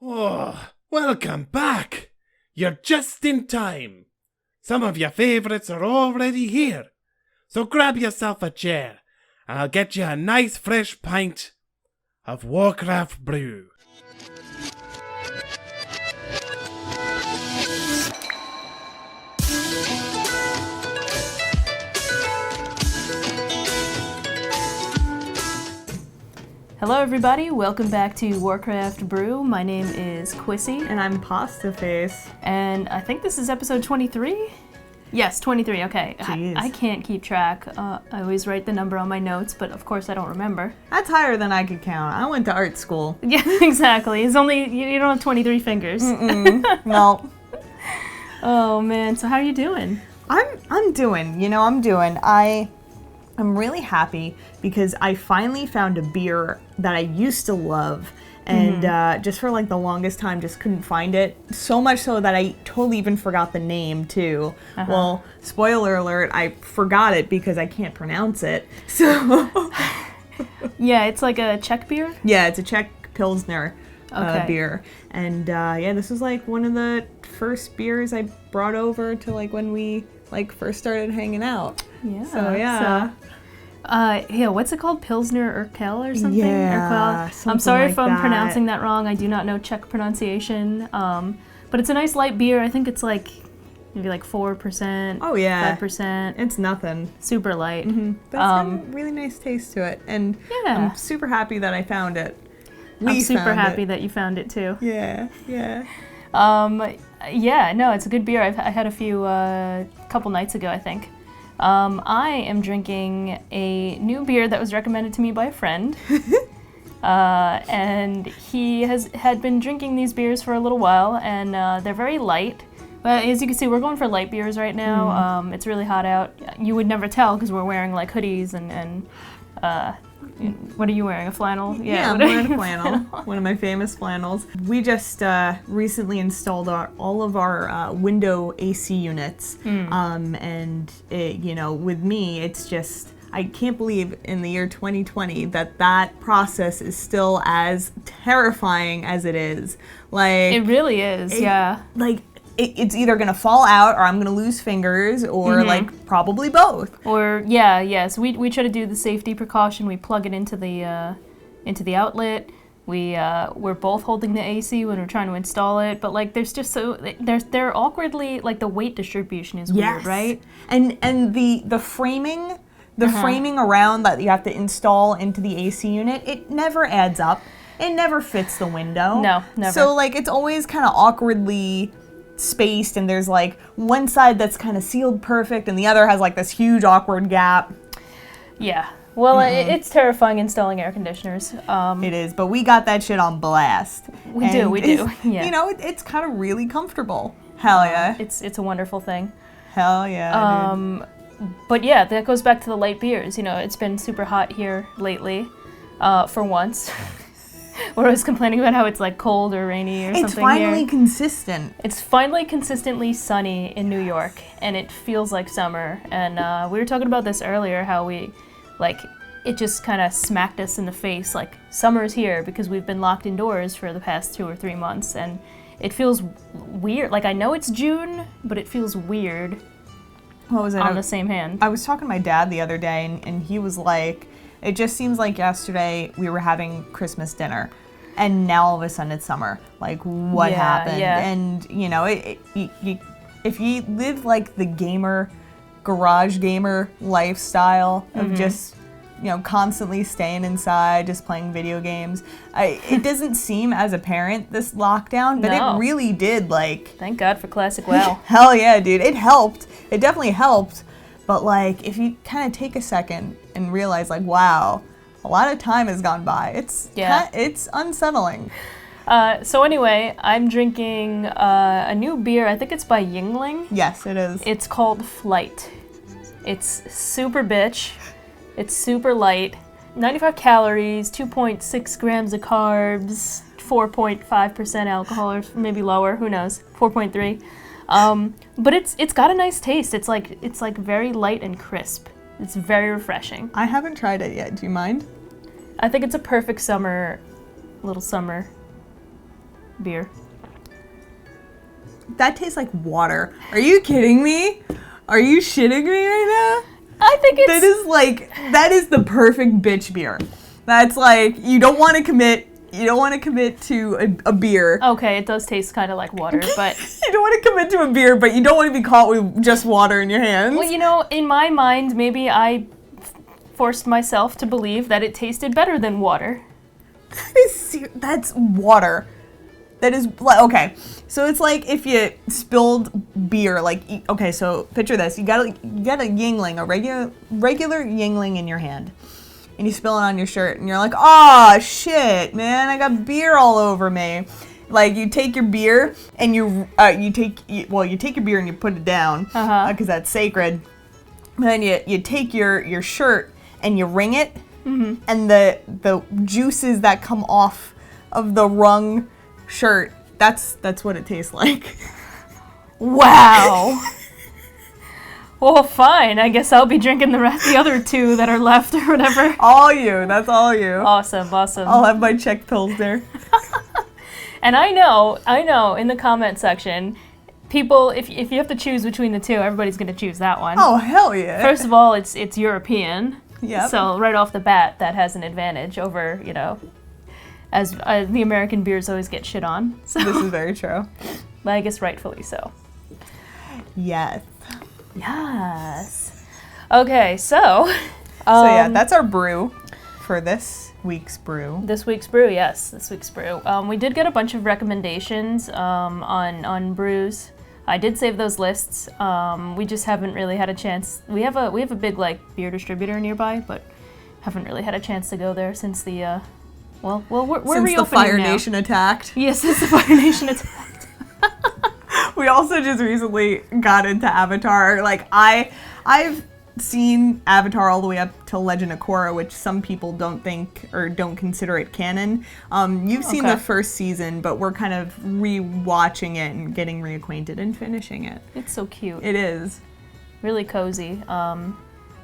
Oh, welcome back! You're just in time. Some of your favorites are already here. So grab yourself a chair, and I'll get you a nice fresh pint of Warcraft Brew. Hello everybody, welcome back to Warcraft Brew. My name is Quissy. And I'm Pasta Face. And I think this is episode 23? Yes, 23, okay. I can't keep track. I always write the number on my notes, but of course I don't remember. That's higher than I could count. I went to art school. Yeah, exactly. It's only, you don't have 23 fingers. No. Oh man, so how are you doing? I'm doing. I'm really happy because I finally found a beer that I used to love and just for like the longest time just couldn't find it. So much so that I totally even forgot the name too. Well, spoiler alert, I forgot it because I can't pronounce it. So Yeah, it's like a Czech beer? Yeah, it's a Czech Pilsner beer. And this was like one of the first beers I brought over to like when we like first started hanging out. Yeah. So yeah. What's it called? Pilsner Urquell or something? Yeah, Urquell. I'm sorry like if I'm that. pronouncing that wrong. I do not know Czech pronunciation. But it's a nice light beer. I think it's like maybe like 4%. Oh yeah. 5%. It's nothing. Super light. That's got a really nice taste to it. And Yeah. I'm super happy that I found it. I'm super found happy it. that you found it too. Yeah. No, it's a good beer. I had a few, couple nights ago, I think. I am drinking a new beer that was recommended to me by a friend. And he had been drinking these beers for a little while, and they're very light. But as you can see, we're going for light beers right now. It's really hot out. You would never tell because we're wearing like hoodies and what are you wearing? A flannel? Yeah, I'm wearing a flannel. One of my famous flannels. We just recently installed all of our window AC units. And with me, it's just, I can't believe in the year 2020 that process is still as terrifying as it is. Like It really is, yeah. Like, it's either gonna fall out or I'm gonna lose fingers or like probably both. Or so we try to do the safety precaution. We plug it into the outlet. We're both holding the AC when we're trying to install it, but like there's just they're awkwardly, like the weight distribution is weird, right? And the framing framing around that you have to install into the AC unit, it never adds up. It never fits the window. No, never. So like it's always kind of awkwardly spaced, and there's like one side that's kind of sealed perfect and the other has like this huge awkward gap. Yeah. Well, it's terrifying installing air conditioners. It is, but we got that shit on blast. We do. Yeah. It's kind of really comfortable. Hell yeah. It's a wonderful thing. Hell yeah, dude. But yeah, that goes back to the light beers. It's been super hot here lately, for once. We're always complaining about how it's like cold or rainy or something. It's finally here. consistent. It's finally consistently sunny in New York, and it feels like summer. And we were talking about this earlier, how we, like, it just kind of smacked us in the face, like, summer's here, because we've been locked indoors for the past 2 or 3 months, and it feels weird. Like, I know it's June, but it feels weird. What was it? On the same hand. I was talking to my dad the other day, and he was like, it just seems like yesterday we were having Christmas dinner, and now all of a sudden it's summer. Like, what happened? Yeah. And, if you live like the garage gamer lifestyle of just, constantly staying inside, just playing video games, it doesn't seem as apparent, this lockdown, but No. it really did, like... Thank God for classic WoW. Hell yeah, dude. It helped. It definitely helped. But, like, if you kind of take a second and realize, like, wow, a lot of time has gone by. It's unsettling. So anyway, I'm drinking a new beer. I think it's by Yingling. Yes, it is. It's called Flight. It's super bitch. It's super light. 95 calories, 2.6 grams of carbs, 4.5% alcohol, or maybe lower, who knows, 4.3. But it's got a nice taste. It's like very light and crisp. It's very refreshing. I haven't tried it yet. Do you mind? I think it's a perfect little summer beer. That tastes like water. Are you kidding me? Are you shitting me right now? I think it's... That is the perfect bitch beer. That's like, you don't want to commit to a beer. Okay, it does taste kind of like water, but... You don't want to commit to a beer, but you don't want to be caught with just water in your hands. Well, you know, in my mind, maybe I forced myself to believe that it tasted better than water. That's water. That is, okay, so it's like if you spilled beer, like, okay, so picture this, you got a Yingling, a regular Yingling in your hand, and you spill it on your shirt, and you're like, oh shit, man, I got beer all over me. Like, you take your beer, and you take your beer and you put it down, because that's sacred, and then you take your shirt, and you wring it, and the juices that come off of the wrung shirt, that's what it tastes like. Wow. Well, fine. I guess I'll be drinking the other two that are left or whatever. All you. That's all you. Awesome. I'll have my Czech pills there. And I know, in the comment section, people, if you have to choose between the two, everybody's going to choose that one. Oh, hell yeah. First of all, it's European. Yep. So right off the bat, that has an advantage over, as the American beers always get shit on. So. This is very true. But I guess rightfully so. Yes. Yes. Okay, so yeah, that's our brew for this week's brew. This week's brew, yes, this week's brew. We did get a bunch of recommendations on brews. I did save those lists. We just haven't really had a chance. We have a big beer distributor nearby, but haven't really had a chance to go there since the. We're reopening since the Fire now. Nation attacked. Yes, since the Fire Nation attacked. We also just recently got into Avatar. Like, I've seen Avatar all the way up to Legend of Korra, which some people don't think or don't consider it canon. You've seen the first season, but we're kind of re-watching it and getting reacquainted and finishing it. It's so cute. It is. Really cozy.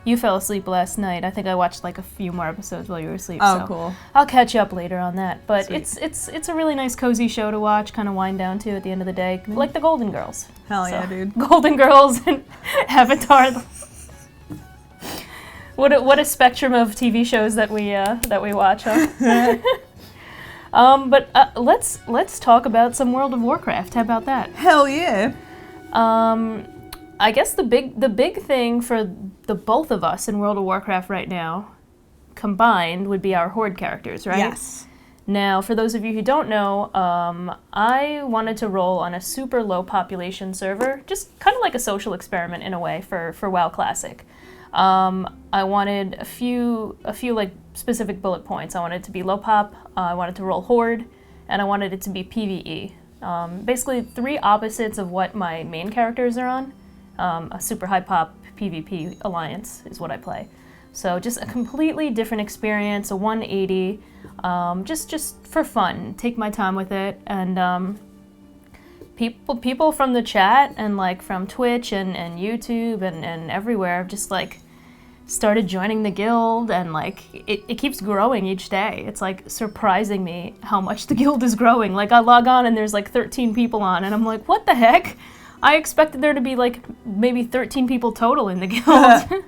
You fell asleep last night. I think I watched a few more episodes while you were asleep. Oh, so cool. I'll catch you up later on that. But Sweet. it's a really nice cozy show to watch, kind of wind down to at the end of the day, like the Golden Girls. Hell yeah, dude. Golden Girls and Avatar. What a spectrum of TV shows that we watch, huh? But let's talk about some World of Warcraft. How about that? Hell yeah. I guess the big thing for the both of us in World of Warcraft right now, combined, would be our Horde characters, right? Yes. Now, for those of you who don't know, I wanted to roll on a super low population server, just kind of like a social experiment in a way for WoW Classic. I wanted a few specific bullet points. I wanted it to be low pop, I wanted to roll Horde, and I wanted it to be PvE. Basically, three opposites of what my main characters are on. A super high pop PvP alliance is what I play. So just a completely different experience, a 180, just for fun. Take my time with it, and people from the chat and from Twitch and YouTube and everywhere just started joining the guild, and it keeps growing each day. It's surprising me how much the guild is growing. I log on and there's 13 people on, and I'm like, what the heck? I expected there to be maybe 13 people total in the guild.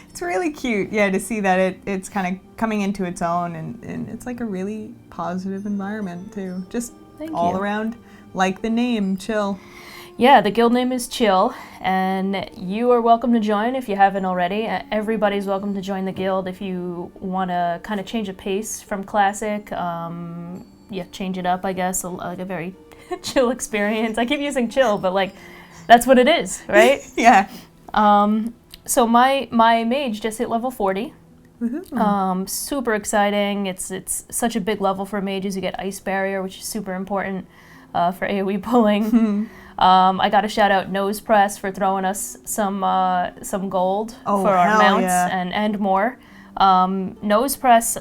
It's really cute, yeah, to see that it's kind of coming into its own, and it's a really positive environment too. Just all around, like the name, chill. Yeah, the guild name is Chill, and you are welcome to join if you haven't already. Everybody's welcome to join the guild if you want to kind of change a pace from Classic. Change it up, I guess, a very chill experience. I keep using chill, but that's what it is, right? Yeah. So my mage just hit level 40. Mm-hmm. Super exciting. It's such a big level for mages. You get Ice Barrier, which is super important for AoE pulling. I got to shout out Nose Press for throwing us some gold for our mounts and more. Nose Press,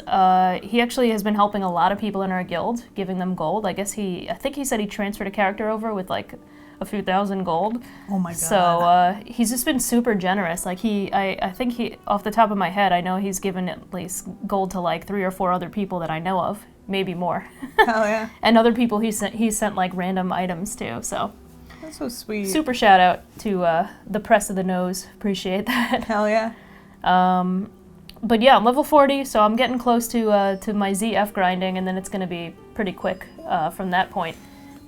he actually has been helping a lot of people in our guild, giving them gold. I think he said he transferred a character over with a few thousand gold. Oh my god. So he's just been super generous. I think off the top of my head, I know he's given at least gold to 3 or 4 other people that I know of, maybe more. Hell yeah. And other people he sent like random items too. So That's so sweet. super shout out to the press of the nose. Appreciate that. Hell yeah. But yeah, I'm level 40, so I'm getting close to my ZF grinding, and then it's gonna be pretty quick from that point.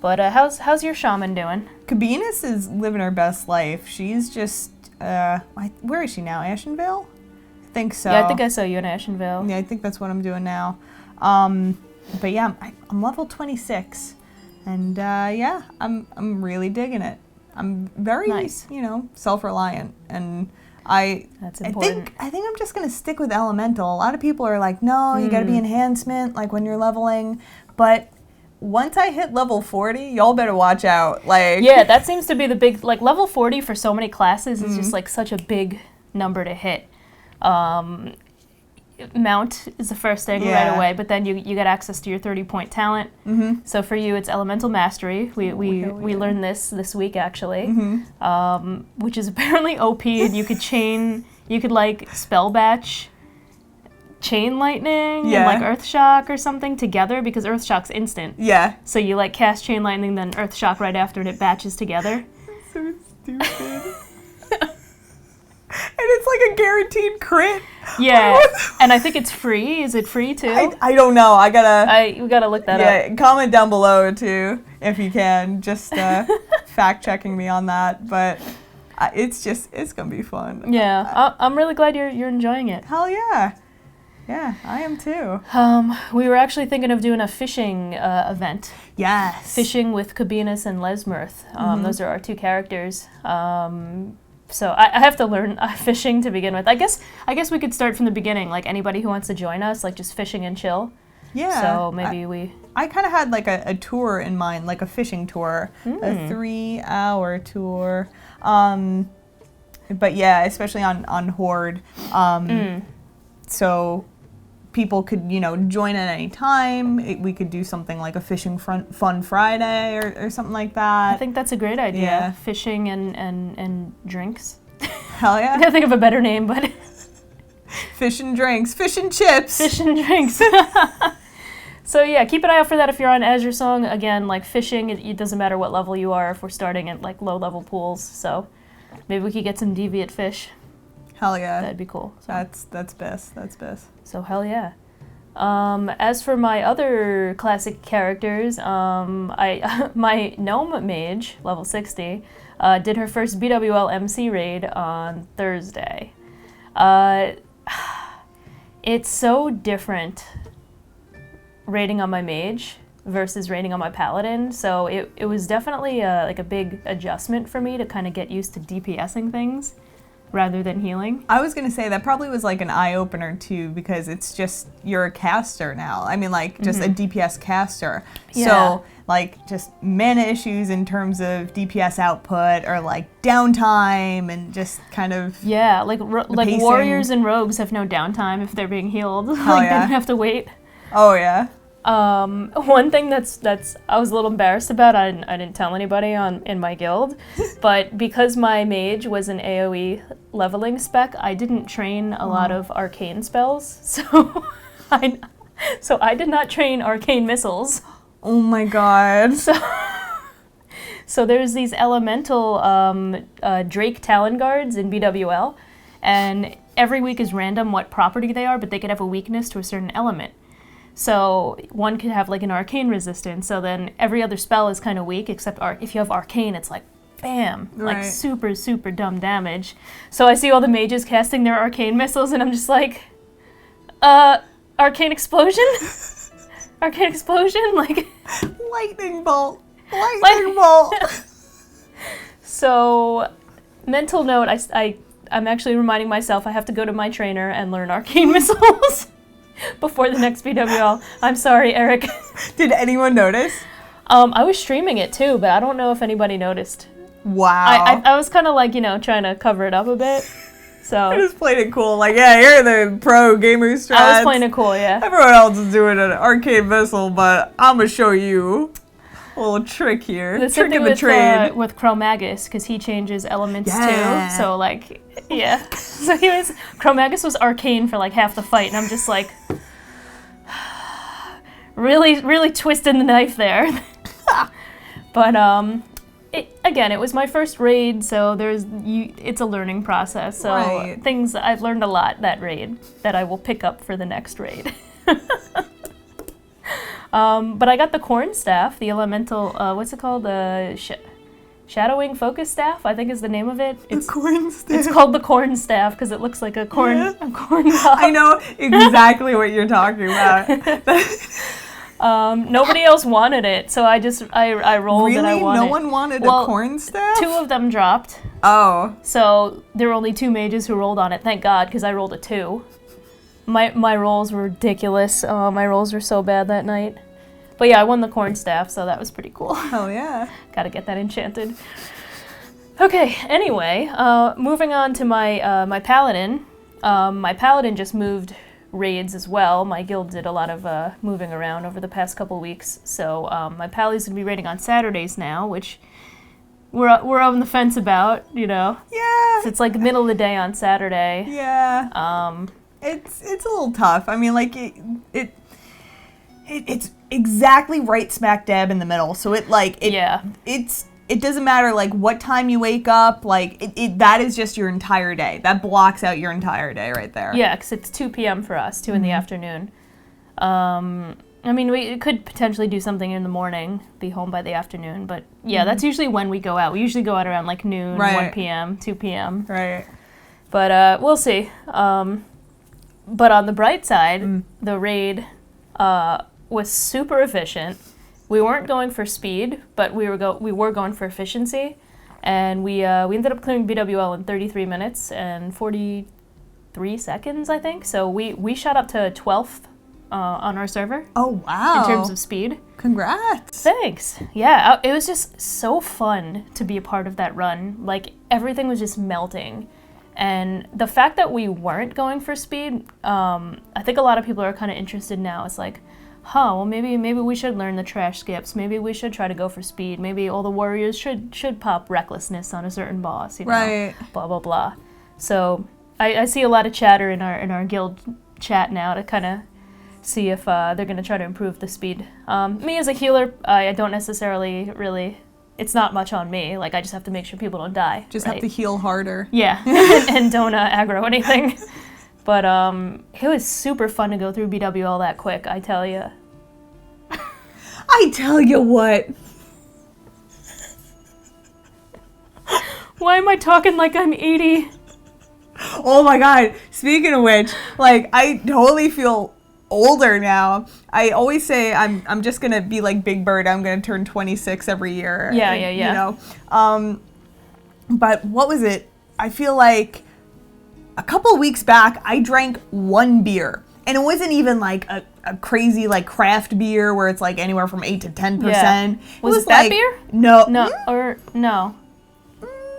But how's your shaman doing? Cabinus is living her best life. She's just, where is she now? Ashenvale? I think so. Yeah, I think I saw you in Ashenvale. Yeah, I think that's what I'm doing now. But yeah, I'm level 26, and yeah, I'm really digging it. I'm very, Nice. self-reliant, and That's important. I think I'm just gonna stick with elemental. A lot of people are like, no, you gotta be enhancement, like when you're leveling. But once I hit level 40, y'all better watch out. Like, Yeah, that seems to be the big, like level 40 for so many classes is just like such a big number to hit. Mount is the first thing Yeah. right away, but then you get access to your 30-point talent. So for you, it's elemental mastery. We hell yeah. learned this week actually, which is apparently OP. And you could like spell batch chain lightning Yeah. and like earth shock or something together, because earth shock's instant. yeah. So you like cast chain lightning, then earth shock right after, and it batches together. So stupid. And it's like a guaranteed crit. Yeah, and I think it's free. Is it free too? I don't know. We gotta look that up. Yeah, comment down below too if you can. Just fact checking me on that. But it's gonna be fun. Yeah, I'm really glad you're enjoying it. Hell yeah. Yeah, I am too. We were actually thinking of doing a fishing event. Yes. Fishing with Cabinus and Lesmirth. Those are our two characters. So I have to learn fishing to begin with. I guess we could start from the beginning. Like anybody who wants to join us, like just fishing and chill. Yeah. So maybe I kind of had like a tour in mind, like a fishing tour, a 3-hour tour. But yeah, especially on Horde. So people could, join at any time. We could do something like a fishing fun Friday or something like that. I think that's a great idea. Yeah. Fishing and drinks. Hell I yeah. can't think of a better name, but Fish and drinks, fish and chips. fish and drinks. So yeah, keep an eye out for that if you're on Azure Song. Again, like fishing, it doesn't matter what level you are if we're starting at like low level pools. So maybe we could get some deviant fish. Hell yeah. That'd be cool. So, That's best. That's best. so hell yeah. As for my other classic characters, my gnome mage, level 60, did her first BWL MC raid on Thursday. It's so different raiding on my mage versus raiding on my paladin, so it was definitely like a big adjustment for me to kind of get used to DPSing things rather than healing. I was going to say that probably was like an eye-opener too, because it's just, you're a caster now. I mean, like, just a DPS caster. Yeah. So, like, just mana issues in terms of DPS output or like downtime and just kind of... Yeah, like pacing. warriors and rogues have no downtime if they're being healed. Like, Hell they yeah. don't have to wait. Oh, yeah. One thing that's I was a little embarrassed about, I didn't tell anybody in my guild, but because my mage was an AoE leveling spec, I didn't train a lot of arcane spells, so I did not train arcane missiles. Oh my god. So there's these elemental Drake Talon Guards in BWL, and every week is random what property they are, but they could have a weakness to a certain element. So one could have like an arcane resistance, so then every other spell is kind of weak, except if you have arcane, it's like bam, like Right. super, super dumb damage. So I see all the mages casting their arcane missiles, and I'm just like, arcane explosion? Arcane explosion? Like, Lightning bolt. Lightning bolt. so mental note, I'm actually reminding myself I have to go to my trainer and learn arcane missiles before the next BWL. I'm sorry, Eric. Did anyone notice? I was streaming it too, but I don't know if anybody noticed. Wow. I was kind of like, trying to cover it up a bit. I So just played it cool. Like, yeah, you're the pro gamer strats. I was playing it cool, yeah. Everyone else is doing an arcade missile, but I'm gonna show you a little trick here. The same Trick thing of the trade. with Chromagus, because he changes elements Yeah. too. So like, yeah. So Chromagus was arcane for like half the fight, and I'm just like, really twisting the knife there. But it was my first raid, so it's a learning process. So Right. things I've learned a lot that raid that I will pick up for the next raid. But I got the corn staff, the elemental. What's it called? The shadowing focus staff, I think is the name of it. The corn staff. It's called the corn staff because it looks like a corn. Yeah. A corn cob. I know exactly what you're talking about. Nobody else wanted it, so I rolled Really? and I won No it. one wanted Well, a corn staff? 2 of them dropped, Oh. so there were only 2 mages who rolled on it. Thank God, because I rolled a 2. My rolls were ridiculous. My rolls were so bad that night. But yeah, I won the corn staff, so that was pretty cool. Oh, yeah. Gotta get that enchanted. Okay, anyway, moving on to my paladin. My paladin just moved raids as well. My guild did a lot of moving around over the past couple weeks, so my paladin's gonna be raiding on Saturdays now, which we're on the fence about, you know. Yeah. So it's like middle of the day on Saturday. Yeah. It's a little tough. I mean, like it's exactly right smack dab in the middle. So it doesn't matter like what time you wake up. Like that is just your entire day. That blocks out your entire day right there. Yeah, because it's 2 p.m. for us, 2 in the afternoon. I mean, we could potentially do something in the morning, be home by the afternoon, but yeah, that's usually when we go out. We usually go out around like noon, Right. 1 p.m., 2 p.m. Right. But we'll see. But on the bright side, the raid was super efficient. We weren't going for speed, but we were going for efficiency, and we ended up clearing BWL in 33 minutes and 43 seconds, I think. So we shot up to 12th on our server. Oh, wow. In terms of speed. Congrats. Thanks. Yeah, it was just so fun to be a part of that run. Like, everything was just melting. And the fact that we weren't going for speed, I think a lot of people are kind of interested now. It's like, well, maybe we should learn the trash skips. Maybe we should try to go for speed. Maybe all the warriors should pop recklessness on a certain boss, you know? Right. Blah, blah, blah. So I see a lot of chatter in our guild chat now to kind of see if they're going to try to improve the speed. Me as a healer, I don't necessarily really... It's not much on me. Like, I just have to make sure people don't die. Just right? have to heal harder. Yeah, and don't aggro anything. But it was super fun to go through BWL that quick, I tell you. I tell you what. Why am I talking like I'm 80? Oh my god. Speaking of which, like, I totally feel older now. I always say I'm just gonna be like Big Bird. I'm gonna turn 26 every year. Yeah. You know. But what was it? I feel like a couple weeks back I drank 1 beer, and it wasn't even like a crazy like craft beer where it's like anywhere from 8 to 10%. Yeah. Was it like, that beer? No. No.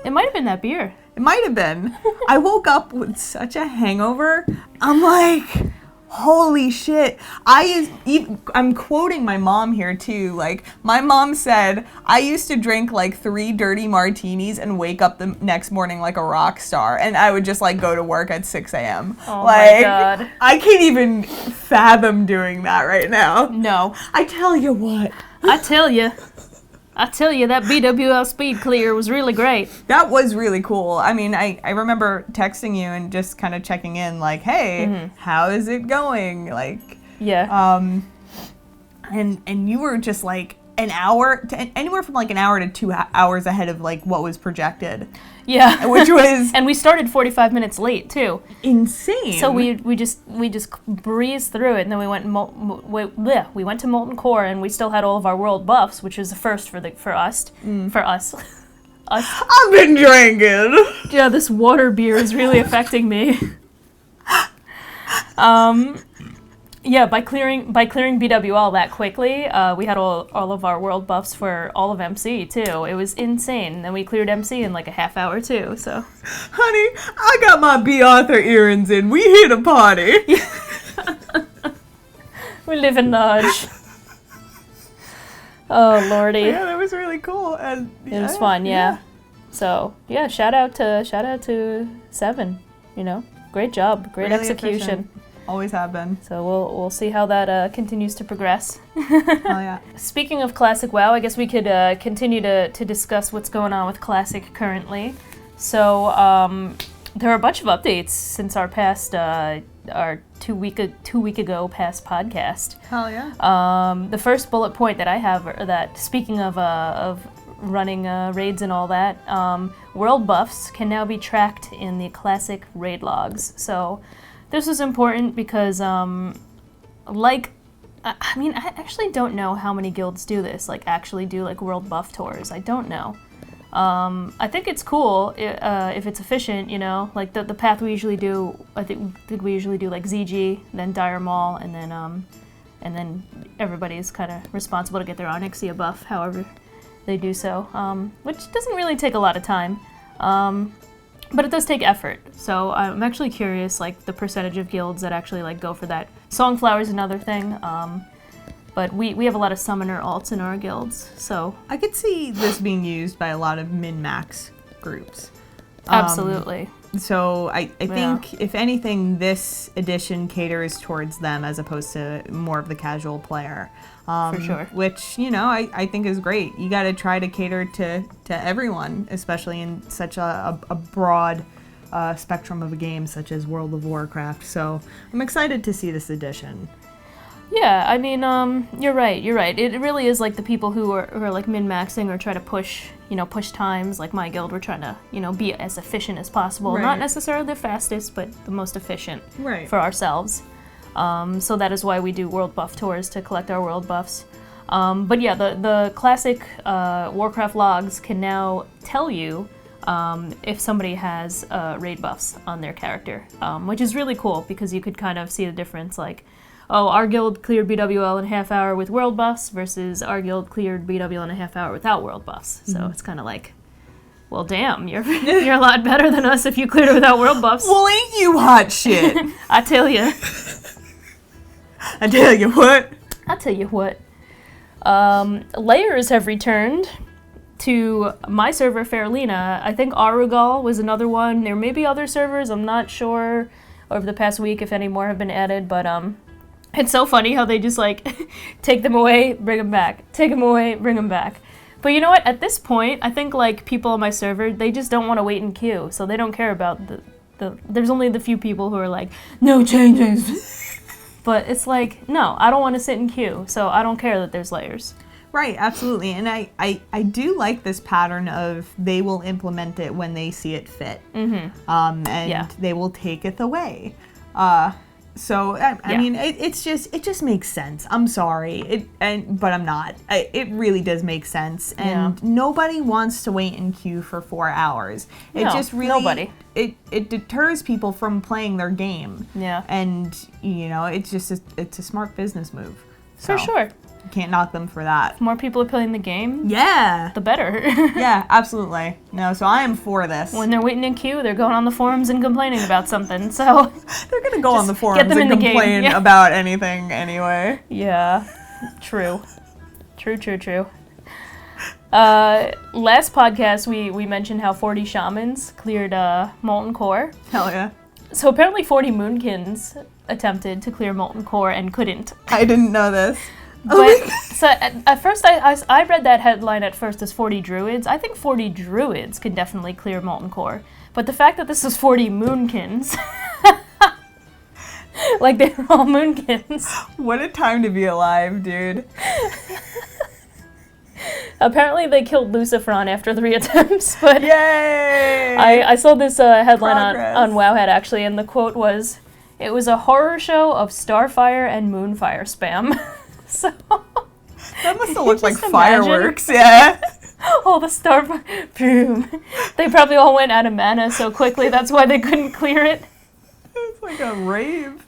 It might have been that beer. It might have been. I woke up with such a hangover. I'm like, holy shit. I'm quoting my mom here too. Like, my mom said, I used to drink like 3 dirty martinis and wake up the next morning like a rock star. And I would just like go to work at 6 a.m. Oh like, my God. I can't even fathom doing that right now. No. I tell you what. I tell you, that BWL speed clear was really great. That was really cool. I mean, I remember texting you and just kind of checking in, like, hey, how is it going? Like, Yeah. and you were just like anywhere from like an hour to 2 hours ahead of like what was projected. Yeah. Which was and we started 45 minutes late too. insane. So we just breezed through it, and then we went we went to Molten Core, and we still had all of our world buffs, which was the first for us. I've been drinking. Yeah, this water beer is really affecting me. Yeah, by clearing BWL that quickly, we had all of our world buffs for all of MC too. It was insane. And we cleared MC in like a half hour too. So, Honey, I got my B. Arthur earrings in. We hit a party. we live in large. Oh lordy. Yeah, that was really cool. And It was fun, yeah. So yeah, shout out to Seven. You know, great job, great Really execution. Always have been. So we'll see how that continues to progress. Oh yeah. Speaking of Classic WoW, I guess we could continue to discuss what's going on with Classic currently. So there are a bunch of updates since our past our 2 week ago past podcast. Hell yeah. The first bullet point that I have that speaking of running raids and all that, world buffs can now be tracked in the Classic raid logs. So this is important because I actually don't know how many guilds do this, like actually do like world buff tours. I don't know. I think it's cool if it's efficient, you know, like the path we usually do. I think we usually do like ZG, then Dire Maul, and then everybody's kind of responsible to get their Onyxia buff, however they do so, which doesn't really take a lot of time, but it does take effort. So I'm actually curious, like the percentage of guilds that actually like go for that. Songflower is another thing. But we have a lot of summoner alts in our guilds, so... I could see this being used by a lot of min-max groups. Absolutely. So I think, if anything, this edition caters towards them as opposed to more of the casual player. For sure. Which, you know, I think is great. You got to try to cater to everyone, especially in such a broad spectrum of a game such as World of Warcraft. So I'm excited to see this edition. Yeah, I mean, you're right. It really is like the people who are like min-maxing or try to push times. Like my guild, we're trying to, be as efficient as possible. Right. Not necessarily the fastest, but the most efficient for ourselves. So that is why we do world buff tours to collect our world buffs. But yeah, the classic Warcraft logs can now tell you if somebody has raid buffs on their character, which is really cool because you could kind of see the difference, like, oh, our guild cleared BWL in a half hour with world buffs versus our guild cleared BWL in a half hour without world buffs. So it's kind of like, well, damn, you're a lot better than us if you cleared it without world buffs. Well, ain't you hot shit? I tell you. I tell you what. I'll tell you what. Layers have returned to my server, Fairlina. I think Arugal was another one. There may be other servers. I'm not sure over the past week if any more have been added, but it's so funny how they just like take them away, bring them back, take them away, bring them back. But you know what? At this point, I think like people on my server, they just don't want to wait in queue, so they don't care about the. There's only the few people who are like, no changes. But it's like, no, I don't want to sit in queue, so I don't care that there's layers. Right, absolutely. And I do like this pattern of they will implement it when they see it fit. And they will take it away. So I mean, it just makes sense. I'm sorry, but I'm not. It really does make sense, and nobody wants to wait in queue for 4 hours. It just really nobody. It deters people from playing their game. Yeah, and it's a smart business move. For sure. You can't knock them for that. If more people are playing the game, the better. Yeah, absolutely. No, so I am for this. When they're waiting in queue, they're going on the forums and complaining about something, so... They're gonna go on the forums and complain about anything anyway. Yeah, true. True. Last podcast, we mentioned how 40 shamans cleared Molten Core. Hell yeah. So apparently 40 Moonkins attempted to clear Molten Core and couldn't. I didn't know this. But so at first, I read that headline at first as 40 druids. I think 40 druids can definitely clear Molten Core. But the fact that this is 40 Moonkins, like they're all Moonkins. What a time to be alive, dude. Apparently they killed Lucifron after 3 attempts, but yay! I saw this headline on WOWHEAD actually, and the quote was, "It was a horror show of Starfire and Moonfire spam." So that must have looked like fireworks, yeah. Oh, the Starfire, boom! They probably all went out of mana so quickly. That's why they couldn't clear it. It's like a rave.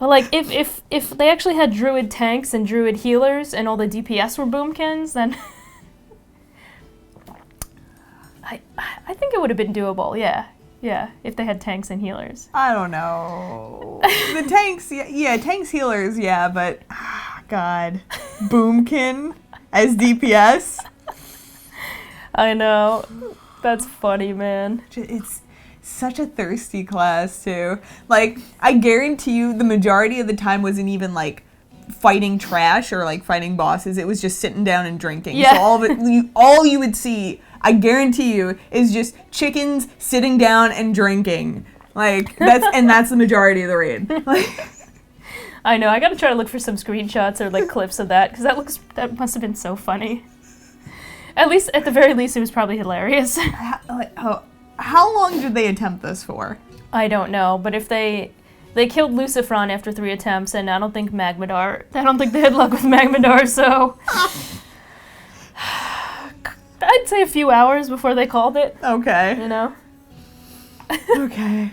But like, if they actually had druid tanks and druid healers and all the DPS were boomkins, then I think it would have been doable. Yeah, if they had tanks and healers. I don't know. The tanks, tanks, healers, but God, boomkin as DPS. I know, that's funny, man. such a thirsty class too. Like, I guarantee you the majority of the time wasn't even like fighting trash or like fighting bosses. It was just sitting down and drinking. Yeah. So all you would see, I guarantee you, is just chickens sitting down and drinking. Like, that's the majority of the raid. Like, I know. I gotta try to look for some screenshots or like clips of that because that must have been so funny. At the very least, it was probably hilarious. how long did they attempt this for? I don't know, but if they killed Lucifron after 3 attempts, and I don't think they had luck with Magmadar, so I'd say a few hours before they called it. Okay. You know. Okay.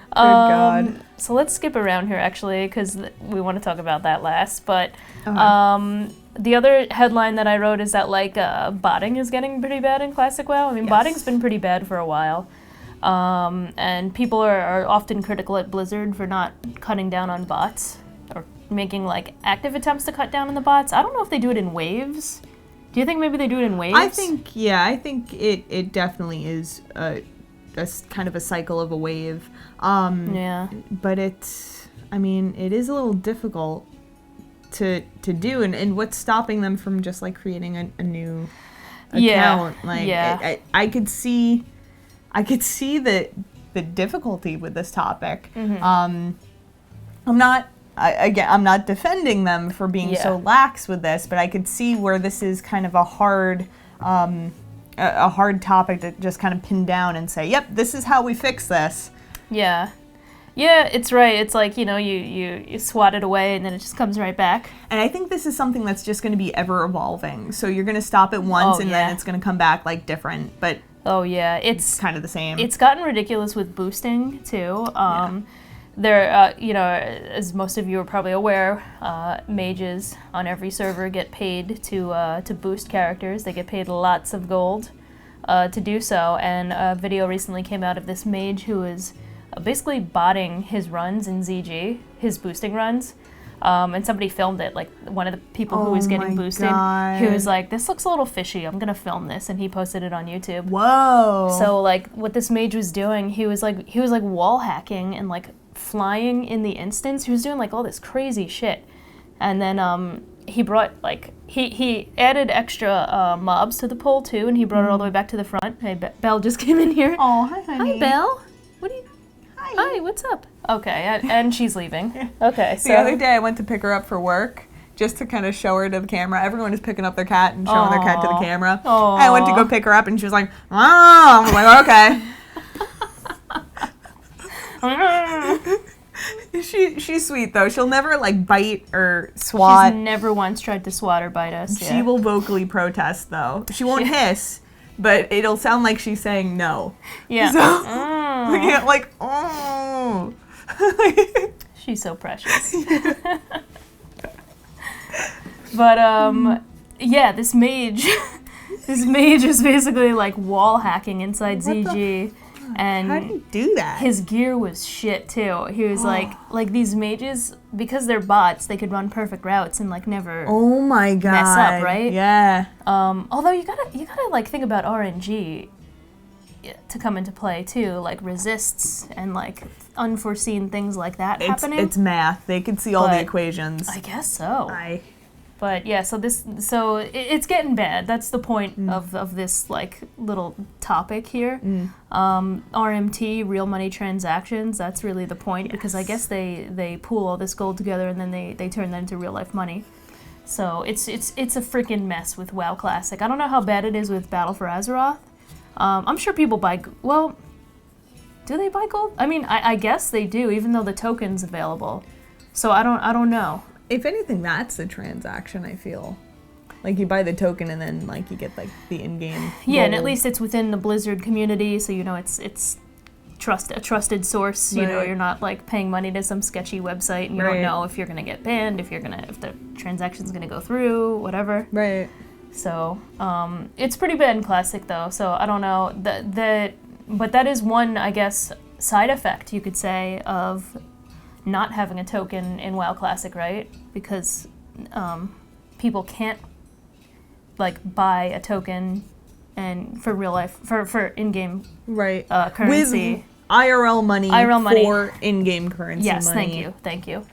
Good God. So let's skip around here, actually, because we want to talk about that last. But the other headline that I wrote is that, like, botting is getting pretty bad in Classic WoW. I mean, botting's been pretty bad for a while. And people are often critical at Blizzard for not cutting down on bots or making, like, active attempts to cut down on the bots. I don't know if they do it in waves. Do you think maybe they do it in waves? I think it definitely is a kind of a cycle of a wave. Yeah. But it is a little difficult to do, and what's stopping them from just like creating a new account? I could see the difficulty with this topic. Mm-hmm. I'm not defending them for being so lax with this, but I could see where this is kind of a hard topic to just kind of pin down and say, yep, this is how we fix this. Yeah. Yeah, it's right. It's like, you swat it away and then it just comes right back. And I think this is something that's just going to be ever evolving. So you're going to stop it once then it's going to come back like different, but it's kind of the same. It's gotten ridiculous with boosting too. There, as most of you are probably aware, mages on every server get paid to boost characters. They get paid lots of gold to do so. And a video recently came out of this mage who is basically botting his runs in ZG, his boosting runs. And somebody filmed it, like one of the people who was getting boosted. God. He was like, "This looks a little fishy. I'm gonna film this," and he posted it on YouTube. Whoa! So like, what this mage was doing, he was like wall hacking and like flying in the instance. He was doing like all this crazy shit, and then he brought like he added extra mobs to the pool too, and he brought it all the way back to the front. Hey, Belle just came in here. Oh, hi, honey. Hi, Belle. What are you? Hi, what's up? Okay, and she's leaving. Okay, so the other day I went to pick her up for work just to kind of show her to the camera. Everyone is picking up their cat and showing their cat to the camera. Aww. I went to go pick her up and she was like, "Oh," I'm like, okay. She's sweet though. She'll never like bite or swat. She's never once tried to swat or bite us. She will vocally protest though. She won't hiss, but it'll sound like she's saying no. Yeah. So, yeah, like, oh. She's so precious. But this mage is basically like wall hacking inside ZG. And how do you do that? His gear was shit too. He was like these mages, because they're bots, they could run perfect routes and like never oh my God. mess up, right? Yeah. Although you gotta like think about RNG to come into play too, like resists and like unforeseen things like that happening. It's math. They can see all the equations. I guess so. But yeah, so it's getting bad. That's the point of this like little topic here. RMT, real money transactions. That's really the point, because I guess they pool all this gold together and then they turn that into real life money. So it's a freaking mess with WoW Classic. I don't know how bad it is with Battle for Azeroth. I'm sure people buy. Well, do they buy gold? I mean, I guess they do, even though the token's available. So I don't know. If anything, that's a transaction, I feel. Like, you buy the token and then, like, you get, like, the in-game Yeah, gold. and at least it's within the Blizzard community, so, it's a trusted source. You know, you're not, like, paying money to some sketchy website, and you don't know if you're going to get banned, if the transaction's going to go through, whatever. Right. So, it's pretty bad in Classic, though, so I don't know. But that is one, I guess, side effect, you could say, of not having a token in WoW Classic, right? Because people can't like buy a token and for real life, for in-game Right. currency. With IRL money for money. in-game currency Yes, money. thank you.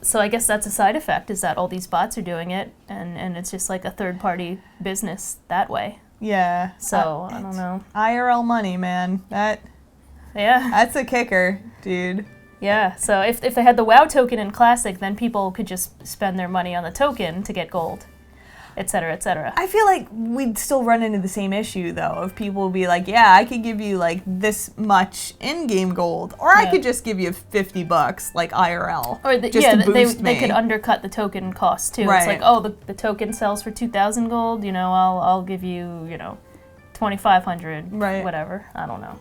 So I guess that's a side effect, is that all these bots are doing it, and it's just like a third-party business that way. Yeah. So I don't know. IRL money, man. Yeah. That's a kicker, dude. Yeah. So if they had the WoW token in Classic, then people could just spend their money on the token to get gold, et cetera, et cetera. I feel like we'd still run into the same issue, though, of people would be like, yeah, I could give you, like, this much in-game gold, or I could just give you $50, like, IRL, Or just to boost they me. could undercut the token cost, too. Right. It's like, oh, the token sells for 2,000 gold, I'll give you, 2,500, Right. whatever. I don't know.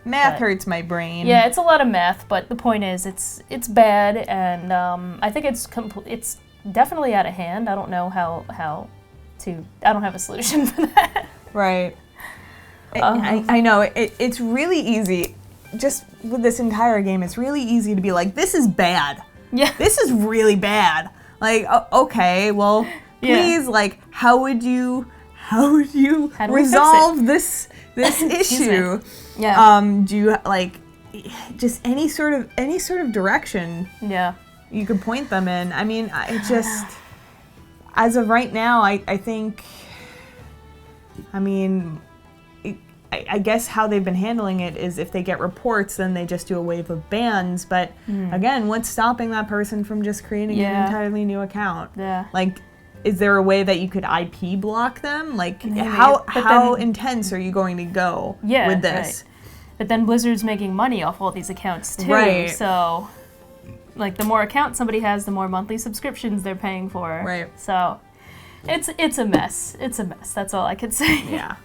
Math but- hurts my brain. Yeah, it's a lot of math, but the point is, it's bad, and I think it's definitely out of hand. I don't know how I don't have a solution for that. Right. I know. It's really easy. Just with this entire game, it's really easy to be like, this is bad. Yeah. This is really bad. Like, okay, well, please, like, how would you How do we fix resolve this issue? Yeah. Do you, like, just any sort of direction Yeah. you could point them in? I mean, I just, as of right now, I think, I mean, I guess how they've been handling it is if they get reports, then they just do a wave of bans. But again, what's stopping that person from just creating an entirely new account? Yeah. Like, is there a way that you could IP block them? Like, Maybe, how intense are you going to go with this? Right. But then Blizzard's making money off all these accounts too. Right. So, like, the more accounts somebody has, the more monthly subscriptions they're paying for. Right. So, it's a mess. It's a mess. That's all I could say. Yeah.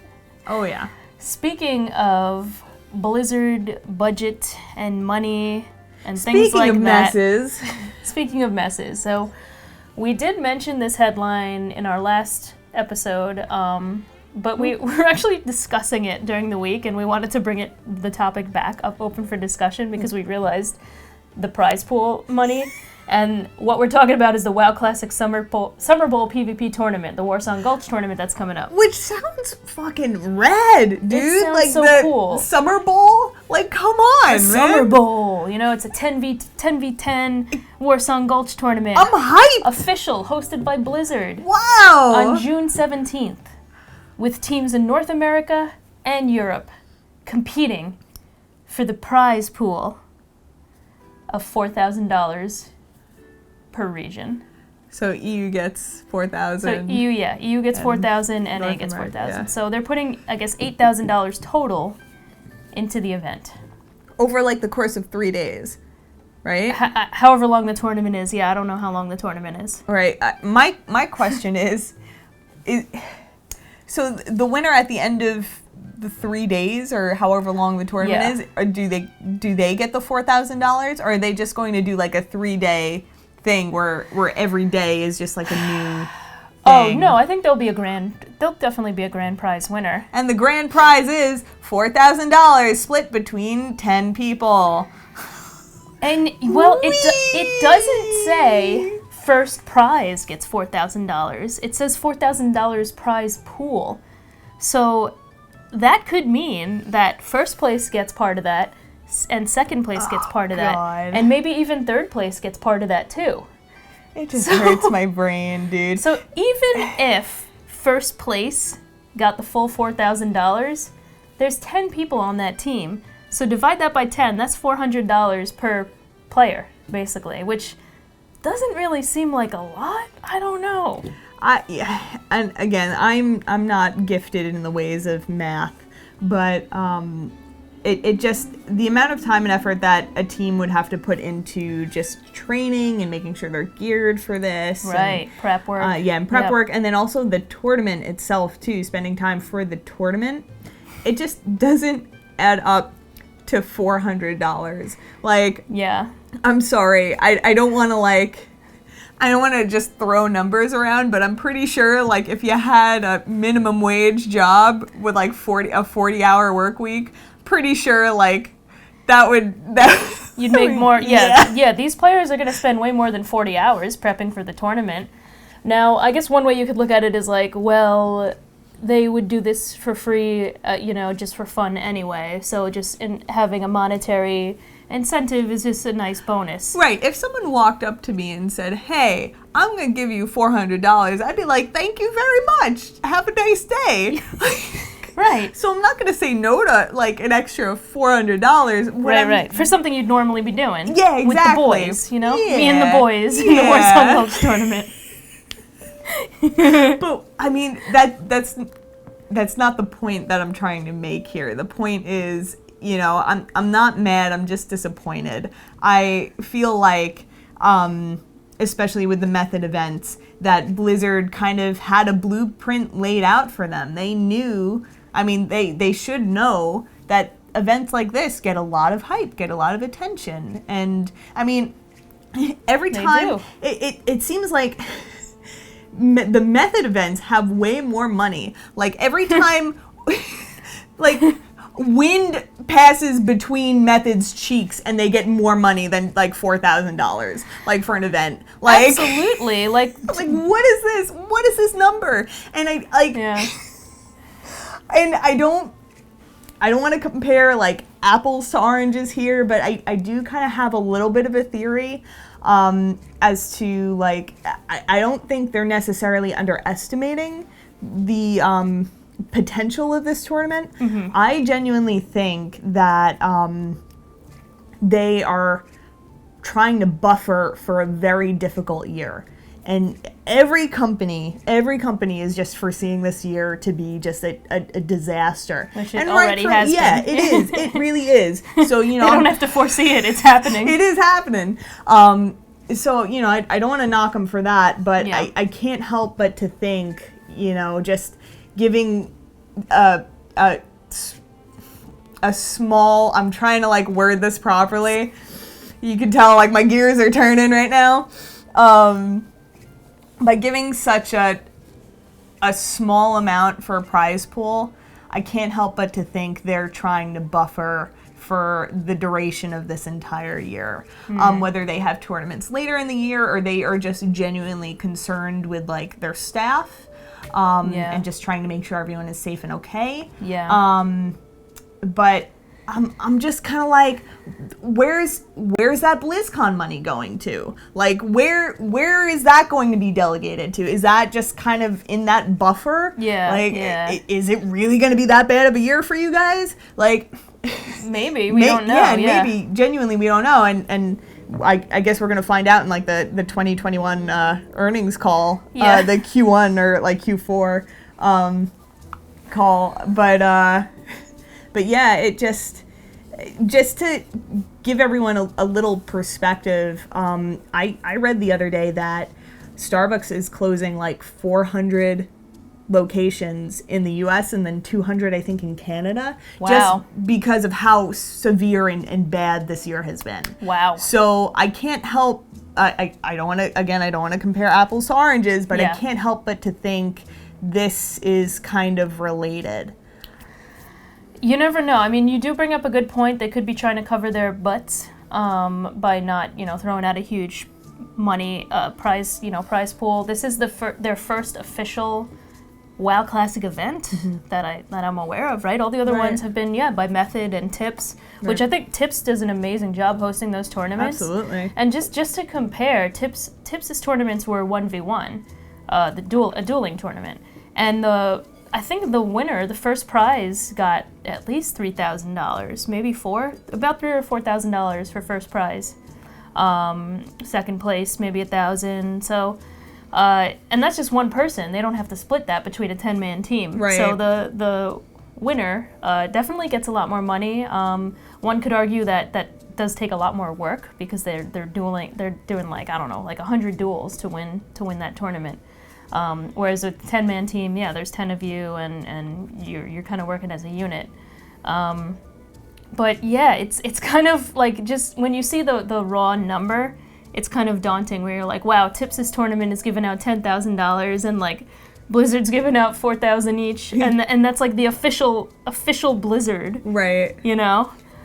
Oh, yeah. Speaking of Blizzard budget and money and things like that. Speaking of messes, so we did mention this headline in our last episode, but we were actually discussing it during the week, and we wanted to bring the topic back up open for discussion because we realized the prize pool money. And what we're talking about is the WoW Classic Summer Bowl PvP tournament, the Warsong Gulch tournament that's coming up. Which sounds fucking rad, dude. It sounds like so the cool. Summer Bowl? Like, come on, man. Summer Bowl, it's a 10v10 Warsong Gulch tournament. I'm hyped. Official, hosted by Blizzard. Wow. On June 17th, with teams in North America and Europe competing for the prize pool of $4,000 per region. So EU gets 4,000. So EU gets 4,000 and NA North gets America, 4,000. yeah. So they're putting, I guess, $8,000 total into the event. Over like the course of 3 days, right? However long the tournament is. Yeah, I don't know how long the tournament is. All right. My question is, so the winner at the end of the 3 days or however long the tournament is, or do they get the $4,000, or are they just going to do like a 3-day thing where every day is just like a new Oh thing? no, I think there'll definitely be a grand prize winner. And the grand prize is $4,000 split between 10 people. And well, it doesn't say first prize gets $4,000. It says $4,000 prize pool. So that could mean that first place gets part of that, and second place gets part of that, and maybe even third place gets part of that too. It just hurts my brain, dude. So even if first place got the full $4,000, there's 10 people on that team. So divide that by 10, that's $400 per player, basically, which doesn't really seem like a lot. I don't know. And again, I'm not gifted in the ways of math, but it just, the amount of time and effort that a team would have to put into just training and making sure they're geared for this. Right, prep work. And prep work, and then also the tournament itself too, spending time for the tournament. It just doesn't add up to $400. Like, yeah. I'm sorry, I don't want to I don't want to just throw numbers around, but I'm pretty sure, like, if you had a minimum wage job with, like, a 40-hour work week, pretty sure, like, you'd make more. Yeah, these players are going to spend way more than 40 hours prepping for the tournament. Now, I guess one way you could look at it is like, well, they would do this for free, just for fun anyway. So just having a monetary incentive is just a nice bonus. Right. If someone walked up to me and said, "Hey, I'm going to give you $400," I'd be like, "Thank you very much. Have a nice day." Right. So I'm not going to say no to like an extra $400. Right. For something you'd normally be doing. Yeah, exactly. With the boys, Yeah. Me and the boys in the Warzone Lopes tournament. But I mean, that's not the point that I'm trying to make here. The point is, I'm not mad. I'm just disappointed. I feel like, especially with the method events, that Blizzard kind of had a blueprint laid out for them. They knew. I mean, they should know that events like this get a lot of hype, get a lot of attention, and I mean, every time it seems like. The method events have way more money. Like every time, like wind passes between method's cheeks, and they get more money than like $4,000, like for an event. Like absolutely, like what is this? What is this number? And and I don't want to compare like apples to oranges here, but I do kind of have a little bit of a theory. As to like, I don't think they're necessarily underestimating the potential of this tournament. Mm-hmm. I genuinely think that they are trying to buffer for a very difficult year. And every company is just foreseeing this year to be just a disaster. Which it already has been. Yeah, it is. It really is. So, they don't have to foresee it. It's happening. It is happening. So, I don't want to knock them for that, but I can't help but to think, just giving a small, I'm trying to like word this properly. You can tell like my gears are turning right now. By giving such a small amount for a prize pool, I can't help but to think they're trying to buffer for the duration of this entire year. Whether they have tournaments later in the year or they are just genuinely concerned with like their staff and just trying to make sure everyone is safe and okay. Yeah. But I'm just kind of like, where's that BlizzCon money going to? Like, where is that going to be delegated to? Is that just kind of in that buffer? Yeah. Like, is it really going to be that bad of a year for you guys? Like, maybe we don't know. Yeah, maybe genuinely we don't know, and I guess we're gonna find out in like the 2021 earnings call, the Q1 or like Q4 call, but yeah, it just to give everyone a little perspective, I read the other day that Starbucks is closing like 400 locations in the US and then 200, I think, in Canada. Wow. Just because of how severe and bad this year has been. Wow. So I can't help, I don't want to compare apples to oranges, but I can't help but to think this is kind of related. You never know. I mean, you do bring up a good point. They could be trying to cover their butts by not, throwing out a huge money prize pool. This is their first official WoW Classic event that I'm aware of, right? All the other ones have been, by Method and Tips, which I think Tips does an amazing job hosting those tournaments. Absolutely. And just to compare, Tips' tournaments were 1v1, a dueling tournament. And I think the winner, the first prize, got at least $3,000, maybe about $3,000 or $4,000 for first prize. Second place, maybe $1,000. So, and that's just one person. They don't have to split that between a 10-man team. Right. So the winner definitely gets a lot more money. One could argue that does take a lot more work because they're doing like 100 duels to win that tournament. Whereas with a 10-man team, there's 10 of you, and you're kind of working as a unit. But it's kind of like, just when you see the raw number, it's kind of daunting. Where you're like, wow, Tips' tournament is giving out $10,000, and like Blizzard's giving out $4,000 each, and that's like the official Blizzard, right?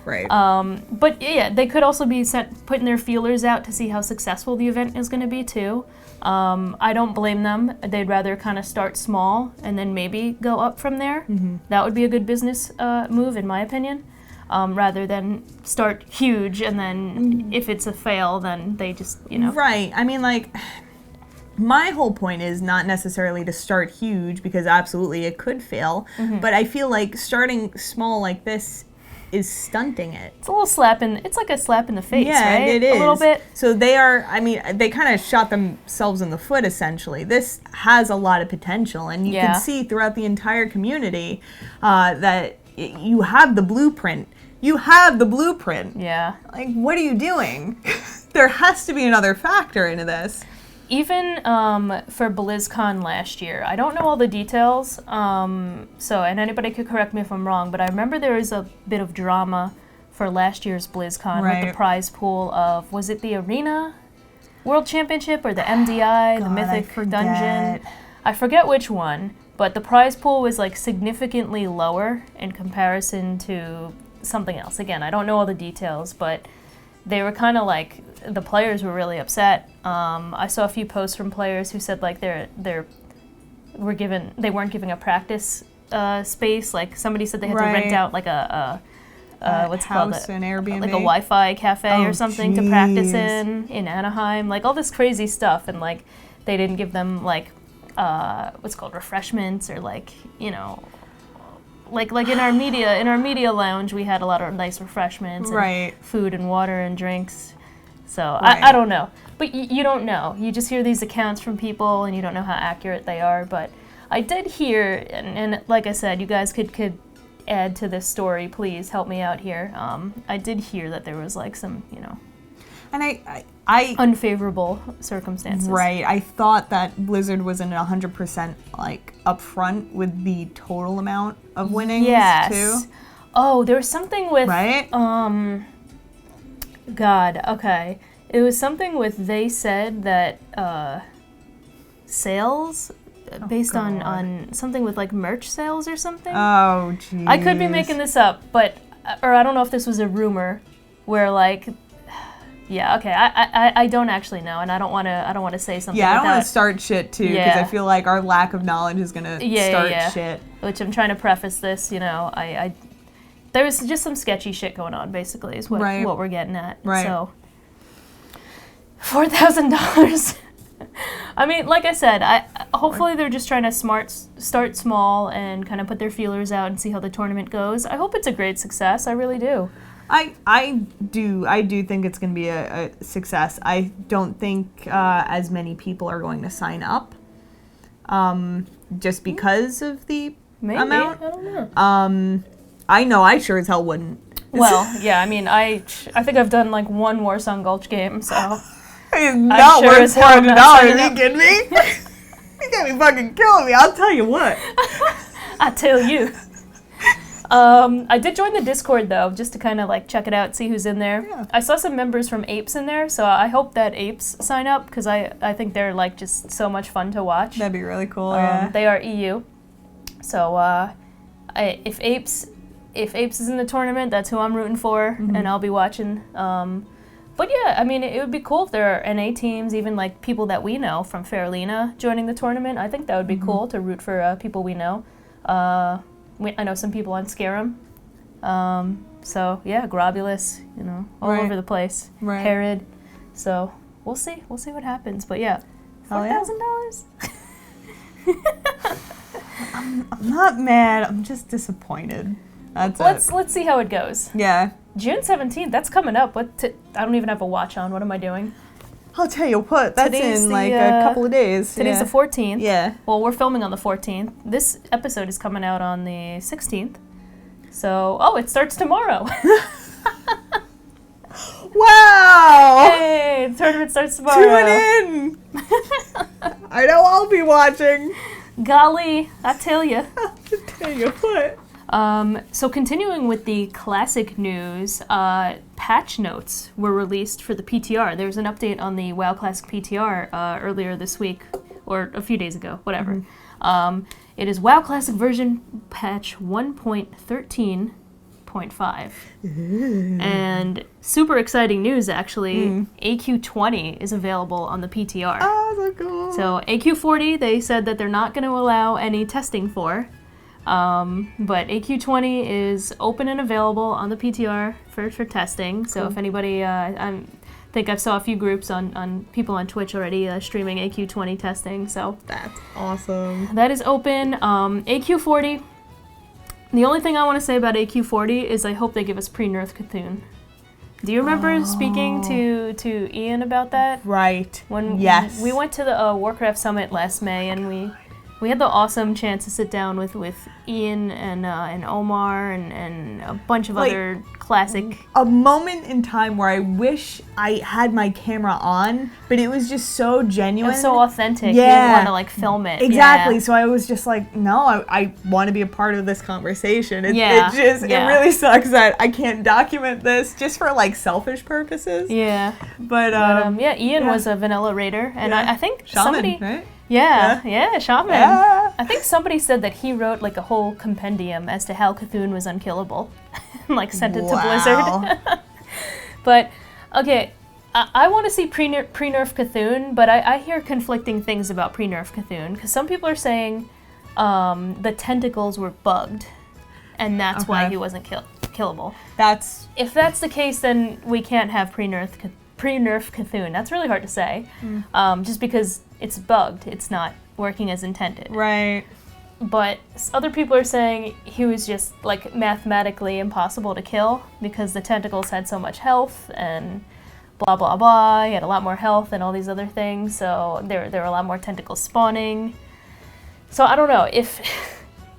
Right. But yeah, they could also be putting their feelers out to see how successful the event is going to be too. I don't blame them. They'd rather kind of start small and then maybe go up from there. Mm-hmm. That would be a good business move, in my opinion, rather than start huge and then if it's a fail, then they just, Right. I mean, like, my whole point is not necessarily to start huge, because absolutely it could fail, but I feel like starting small like this is stunting it. It's a little it's like a slap in the face, yeah, right? It is. A little bit. So they kind of shot themselves in the foot, essentially. This has a lot of potential, and you can see throughout the entire community that you have the blueprint. You have the blueprint. Yeah. Like, what are you doing? There has to be another factor into this. Even for BlizzCon last year, I don't know all the details, and anybody could correct me if I'm wrong, but I remember there was a bit of drama for last year's BlizzCon with the prize pool of, was it the Arena World Championship or the MDI, the Mythic Dungeon? I forget which one, but the prize pool was like significantly lower in comparison to something else. Again, I don't know all the details, but they were kind of like, the players were really upset. I saw a few posts from players who said like they weren't given a practice space. Like somebody said they had to rent out like a what's called an Airbnb, like a Wi-Fi cafe or something to practice in Anaheim. Like all this crazy stuff, and like they didn't give them like what's called refreshments or like like in our media lounge we had a lot of nice refreshments and food and water and drinks. So I don't know, but you don't know. You just hear these accounts from people and you don't know how accurate they are. But I did hear, and like I said, you guys could add to this story. Please help me out here. I did hear that there was like some, and I unfavorable circumstances. Right. I thought that Blizzard wasn't 100% like upfront with the total amount of winnings too. Oh, there was something with God, okay. It was something with, they said that sales based on something with like merch sales or something. Oh, jeez. I could be making this up, but or I don't know if this was a rumor where like I don't actually know, and I don't want to say something. Yeah, I don't want to start shit too, because I feel like our lack of knowledge is gonna start shit. Which I'm trying to preface this, I there was just some sketchy shit going on, basically, is what we're getting at. Right. So, $4,000. I mean, like I said, hopefully they're just trying to start small and kind of put their feelers out and see how the tournament goes. I hope it's a great success. I really do. I do think it's going to be a success. I don't think as many people are going to sign up, just because of the amount. I don't know. I know I sure as hell wouldn't. Well, yeah, I mean, I think I've done like one Warsong Gulch game, so. It's not worth $400. Are you kidding me? You got me fucking killing me. I'll tell you what. I tell you. I did join the Discord though, just to kind of like check it out, see who's in there. Yeah. I saw some members from Apes in there, so I hope that Apes sign up, because I think they're like just so much fun to watch. That'd be really cool. Yeah. They are EU, so if Apes is in the tournament, that's who I'm rooting for, and I'll be watching. But yeah, I mean, it would be cool if there are NA teams, even like people that we know from Faralina joining the tournament. I think that would be cool to root for people we know. I know some people on Scarum. So yeah, Grobulus, all over the place. Right. Herod. So we'll see. We'll see what happens. But yeah, $4,000. I'm not mad. I'm just disappointed. Let's see how it goes. Yeah. June 17th, that's coming up. I don't even have a watch on. What am I doing? I'll tell you what, that's in like a couple of days. Today's the 14th. Yeah. Well, we're filming on the 14th. This episode is coming out on the 16th. So, it starts tomorrow. Wow! Hey, the tournament starts tomorrow. Tune in! I know I'll be watching. Golly, I tell you. I'll tell you what. So continuing with the classic news, patch notes were released for the PTR. There was an update on the WoW Classic PTR earlier this week, or a few days ago, whatever. It is WoW Classic version patch 1.13.0 3.5. And super exciting news, actually. AQ20 is available on the PTR. Oh, so cool. So AQ40, they said that they're not going to allow any testing for. But AQ20 is open and available on the PTR for testing. So if anybody, I think I saw a few groups on people on Twitch already streaming AQ20 testing. So That's awesome. that is open. AQ40, the only thing I want to say about AQ40 is I hope they give us pre-nerf Cthulhu. Do you remember speaking to Ian about that? Right. When yes. we went to the Warcraft Summit last May, and we had the awesome chance to sit down with Ian and Omar and a bunch of other classic. A moment in time where I wish I had my camera on, but it was just so genuine. It was so authentic. Yeah. You didn't want to like film it. Exactly. Yeah. So I was just like, no, I want to be a part of this conversation. It really sucks that I can't document this just for like selfish purposes. Yeah. But Ian was a vanilla raider, and I think Shaman, somebody. right? Yeah, Shaman. Yeah. I think somebody said that he wrote like a whole compendium as to how Cthulhu was unkillable, and like sent it to Blizzard. But okay, I want to see pre-nerf Cthulhu, but I hear conflicting things about pre-nerf Cthulhu because some people are saying the tentacles were bugged, and that's why he wasn't killable. If that's the case, then we can't have pre-nerf Cthulhu. That's really hard to say, just because it's bugged. It's not working as intended. Right. But other people are saying he was just like mathematically impossible to kill because the tentacles had so much health and blah blah blah. He had a lot more health and all these other things, so there were a lot more tentacles spawning. So I don't know if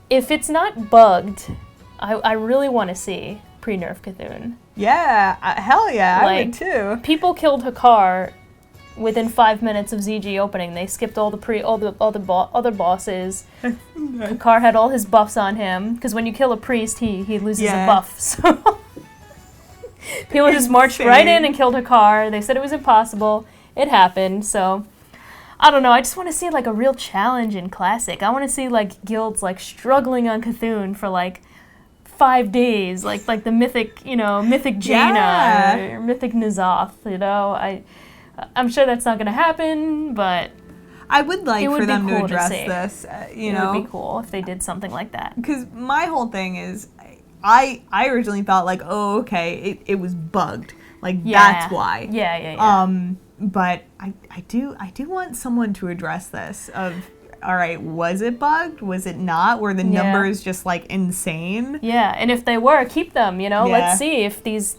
it's not bugged. I really want to see pre-nerf Cthulhu. Yeah, hell yeah, I would too. People killed Hakar within 5 minutes of ZG opening. They skipped all the other bosses. Hakar had all his buffs on him because when you kill a priest, he loses a buff. So people just marched right in and killed Hakar. They said it was impossible. It happened. So I don't know. I just want to see like a real challenge in Classic. I want to see like guilds like struggling on Cthulhu for like 5 days, like the mythic Jaina or mythic N'Zoth. I'm sure that's not going to happen, but I would like for them to cool address see. this. It would be cool if they did something like that. Because my whole thing is, I originally thought like, oh, okay, it was bugged. Like that's why. Yeah. But I do want someone to address this. All right, was it bugged? Was it not? Were the numbers just like insane? Yeah, and if they were, keep them. Let's see if these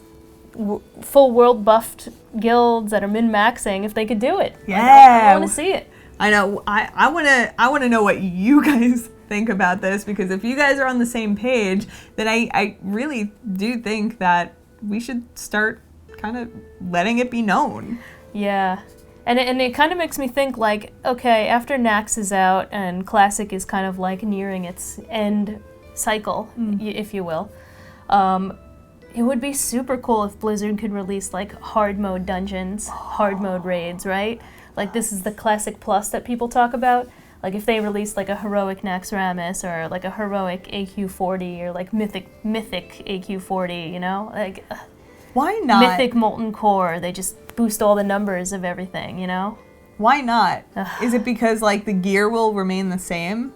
full world buffed guilds that are min-maxing, if they could do it. Yeah, I want to see it. I know. I want to know what you guys think about this, because if you guys are on the same page, then I really do think that we should start kind of letting it be known. Yeah. And it kind of makes me think like, okay, after Nax is out and Classic is kind of like nearing its end cycle, if you will, it would be super cool if Blizzard could release like hard mode dungeons, hard mode raids, right? Like this is the Classic Plus that people talk about. Like if they released like a heroic Naxxramas or like a heroic AQ40 or like mythic AQ40, like why not? Mythic Molten Core, they just boost all the numbers of everything, Why not? Is it because like the gear will remain the same?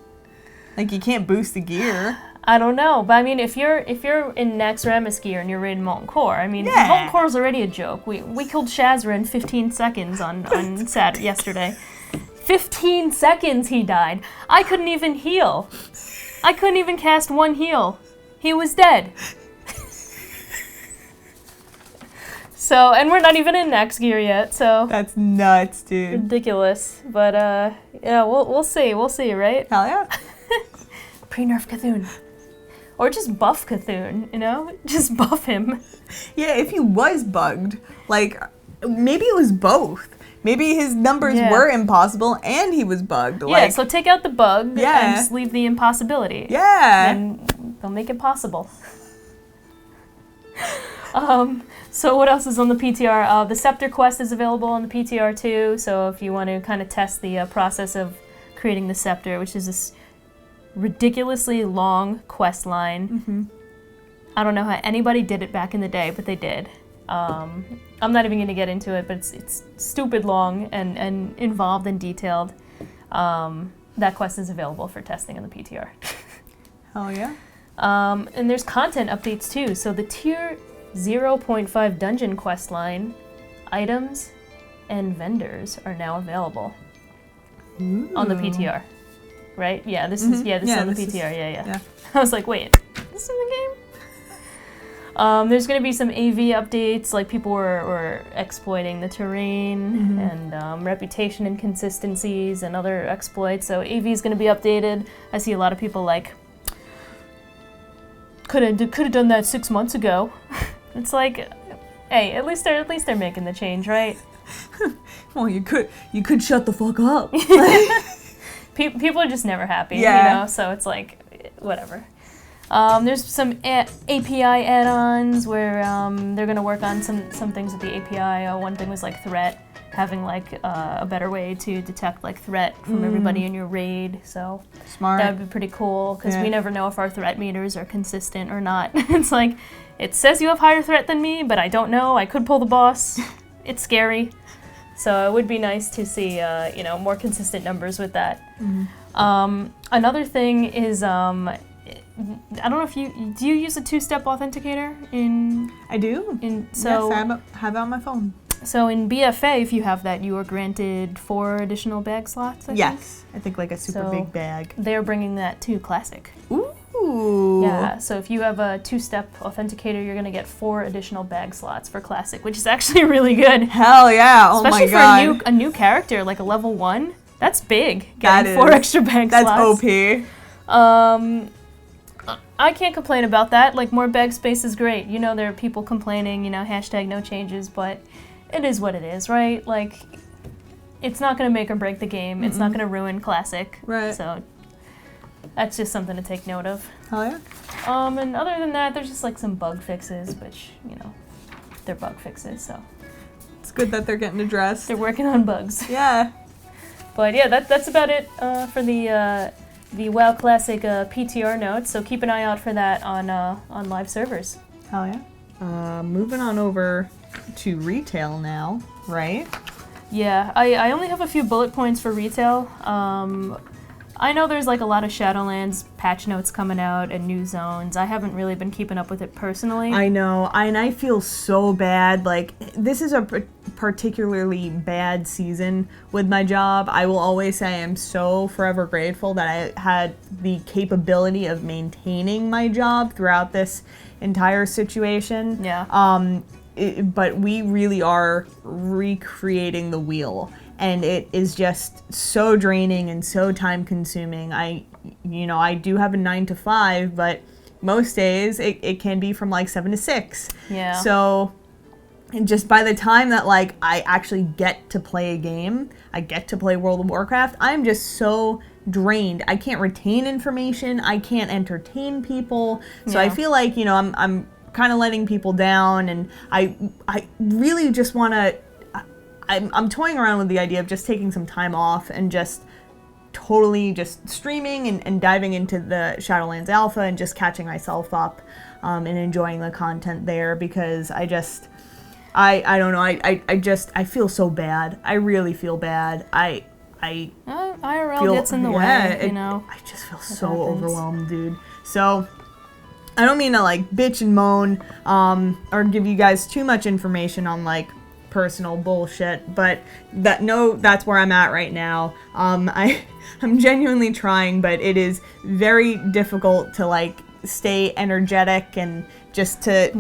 Like you can't boost the gear. I don't know, but I mean, if you're in Naxxramas gear and you're raiding Molten Core, I mean, Molten Core is already a joke. We killed Shazra in 15 seconds on yesterday. 15 seconds he died. I couldn't even heal. I couldn't even cast one heal. He was dead. So, and we're not even in Nax gear yet, so. That's nuts, dude. Ridiculous. But, we'll see, right? Hell yeah. Pre-nerf Cthulhu. Or just buff Cthulhu, Just buff him. Yeah, if he was bugged, like, maybe it was both. Maybe his numbers were impossible and he was bugged. Yeah, so take out the bug and just leave the impossibility. Yeah. And they'll make it possible. So what else is on the PTR? The Scepter quest is available on the PTR too, so if you want to kind of test the process of creating the Scepter, which is this ridiculously long quest line. I don't know how anybody did it back in the day, but they did. I'm not even going to get into it, but it's stupid long and involved and detailed. That quest is available for testing in the PTR. Hell yeah. And there's content updates too. So the tier 0.5 dungeon quest line, items, and vendors are now available on the PTR. Right? Yeah, this is on the PTR. Yeah. I was like, wait, this is in the game? There's going to be some AV updates, like people were exploiting the terrain and reputation inconsistencies and other exploits. So AV is going to be updated. I see a lot of people like, could have done that 6 months ago. It's like, hey, at least they're making the change, right? Well, you could shut the fuck up. People are just never happy, you know. So it's like, whatever. There's some API add-ons where they're going to work on some things with the API. One thing was like threat, having like a better way to detect like threat from everybody in your raid. So smart. That would be pretty cool because we never know if our threat meters are consistent or not. It's like, it says you have higher threat than me, but I don't know. I could pull the boss. It's scary. So it would be nice to see more consistent numbers with that. Another thing is I don't know if do you use a two-step authenticator in? I do. Yes, I have it on my phone. So in BFA, if you have that, you are granted 4 additional bag slots. I think like a super big bag. They're bringing that to Classic. Ooh. Yeah. So if you have a two-step authenticator, you're gonna get 4 additional bag slots for Classic, which is actually really good. Hell yeah! Oh Especially my god. for a new character like a level 1. That's big. Getting 4 extra bag slots. That's OP. I can't complain about that. Like, more bag space is great. You know, there are people complaining, hashtag no changes, but it is what it is, right? Like, it's not going to make or break the game. It's not going to ruin Classic. Right. So that's just something to take note of. Oh, yeah. And other than that, there's just, like, some bug fixes, which, they're bug fixes, so. It's good that they're getting addressed. They're working on bugs. Yeah. But, yeah, that's about it for the WoW Classic PTR notes, so keep an eye out for that on live servers. Hell yeah. Moving on over to retail now, right? Yeah, I only have a few bullet points for retail. I know there's like a lot of Shadowlands patch notes coming out and new zones. I haven't really been keeping up with it personally. I know, and I feel so bad. Like, this is a particularly bad season with my job. I will always say I'm so forever grateful that I had the capability of maintaining my job throughout this entire situation. Yeah. But we really are recreating the wheel. And it is just so draining and so time consuming. I do have a 9 to 5, but most days it can be from like 7 to 6. Yeah. So just by the time that like I actually get to play a game, I get to play World of Warcraft, I'm just so drained. I can't retain information. I can't entertain people. So I feel like, I'm kind of letting people down, and I really just want to. I'm toying around with the idea of just taking some time off and just totally just streaming and diving into the Shadowlands Alpha and just catching myself up and enjoying the content there, because I don't know, I feel so bad. I really feel bad. IRL gets in the way, I just feel so overwhelmed, dude. So I don't mean to like bitch and moan or give you guys too much information on like personal bullshit, but that's where I'm at right now. I'm genuinely trying, but it is very difficult to like stay energetic and just to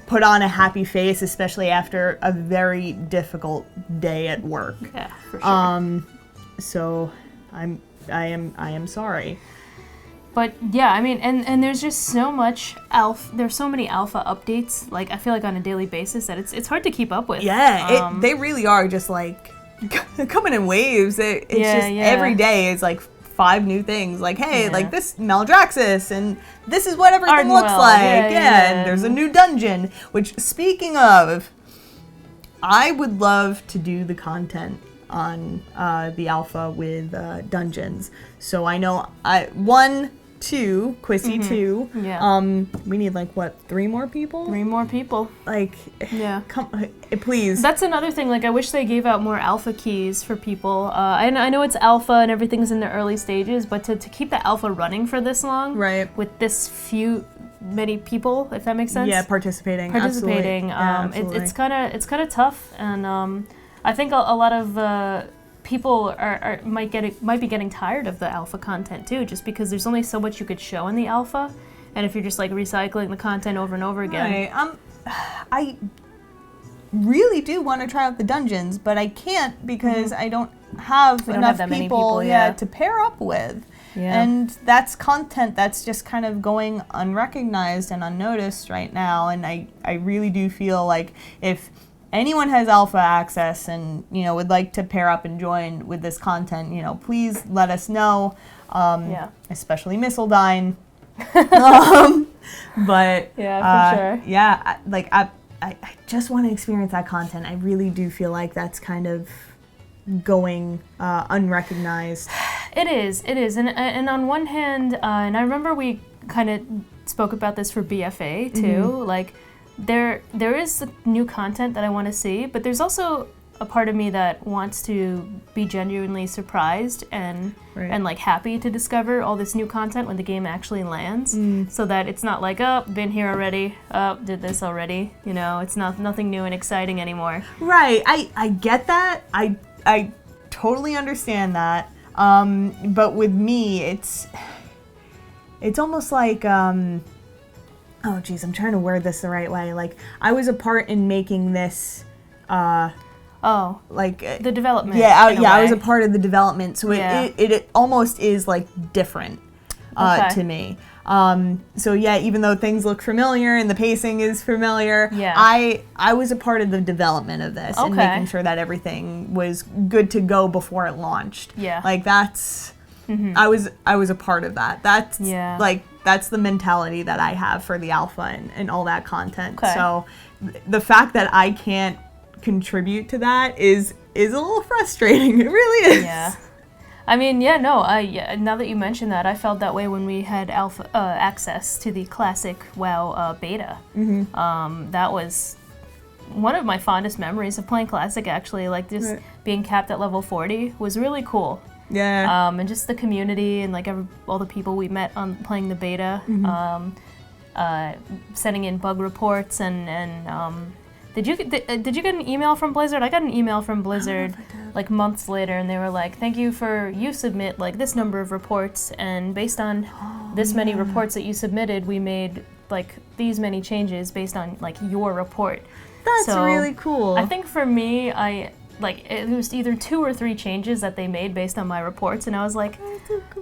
put on a happy face, especially after a very difficult day at work. Yeah, for sure. So I am sorry. But yeah, I mean, and there's just so much there's so many alpha updates, like I feel like on a daily basis, that it's hard to keep up with. Yeah, they really are just like coming in waves. It's just every day is like 5 new things. Like, hey, like this Maldraxxus, and this is what everything looks like. And there's a new dungeon. Which, speaking of, I would love to do the content on the alpha with dungeons. So I know 2, Quissy 2. Yeah. We need like what, 3 more people? 3 more people. Like, Yeah. come, please. That's another thing. Like, I wish they gave out more alpha keys for people. I know it's alpha and everything's in the early stages, but to keep the alpha running for this long, Right. with this many people, if that makes sense. Yeah, participating. Participating. Absolutely. It's kind of tough, and I think a lot of people might be getting tired of the alpha content too, just because there's only so much you could show in the alpha, and if you're just like recycling the content over and over again. Right. I really do want to try out the dungeons, but I can't because I don't have We don't enough have that many people, to pair up with. Yeah. And that's content that's just kind of going unrecognized and unnoticed right now, and I really do feel like if anyone has alpha access and, you know, would like to pair up and join with this content, you know, please let us know. Especially Missildine. But Yeah, for sure. Yeah, I just want to experience that content. I really do feel like that's kind of going unrecognized. It is, and on one hand, and I remember we kind of spoke about this for BFA too, like there is new content that I want to see, but there's also a part of me that wants to be genuinely surprised and like happy to discover all this new content when the game actually lands, so that it's not like, oh, been here already, oh, did this already, you know, it's nothing new and exciting anymore. Right, I get that, I totally understand that, but with me, it's almost like, oh geez, I'm trying to word this the right way. Like, I was a part in making this, like the development. Yeah, I was a part of the development, so Yeah. it almost is like different to me. So yeah, even though things look familiar and the pacing is familiar, Yeah. I was a part of the development of this and Okay. making sure that everything was good to go before it launched. Yeah. Like that's. I was a part of that. That's that's the mentality that I have for the alpha and all that content. Okay. So the fact that I can't contribute to that is a little frustrating. It really is. Yeah. I mean, now that you mention that, I felt that way when we had alpha access to the classic WoW beta. That was one of my fondest memories of playing classic, actually. Like, just being capped at level 40 was really cool. Yeah. And just the community and like all the people we met on playing the beta, sending in bug reports and did you get an email from Blizzard? I got an email from Blizzard like months later, and they were like, "Thank you you submit like this number of reports, and based on this many reports that you submitted, we made like these many changes based on like your report." That's really cool. I think for me, it was either 2 or 3 changes that they made based on my reports, and I was like,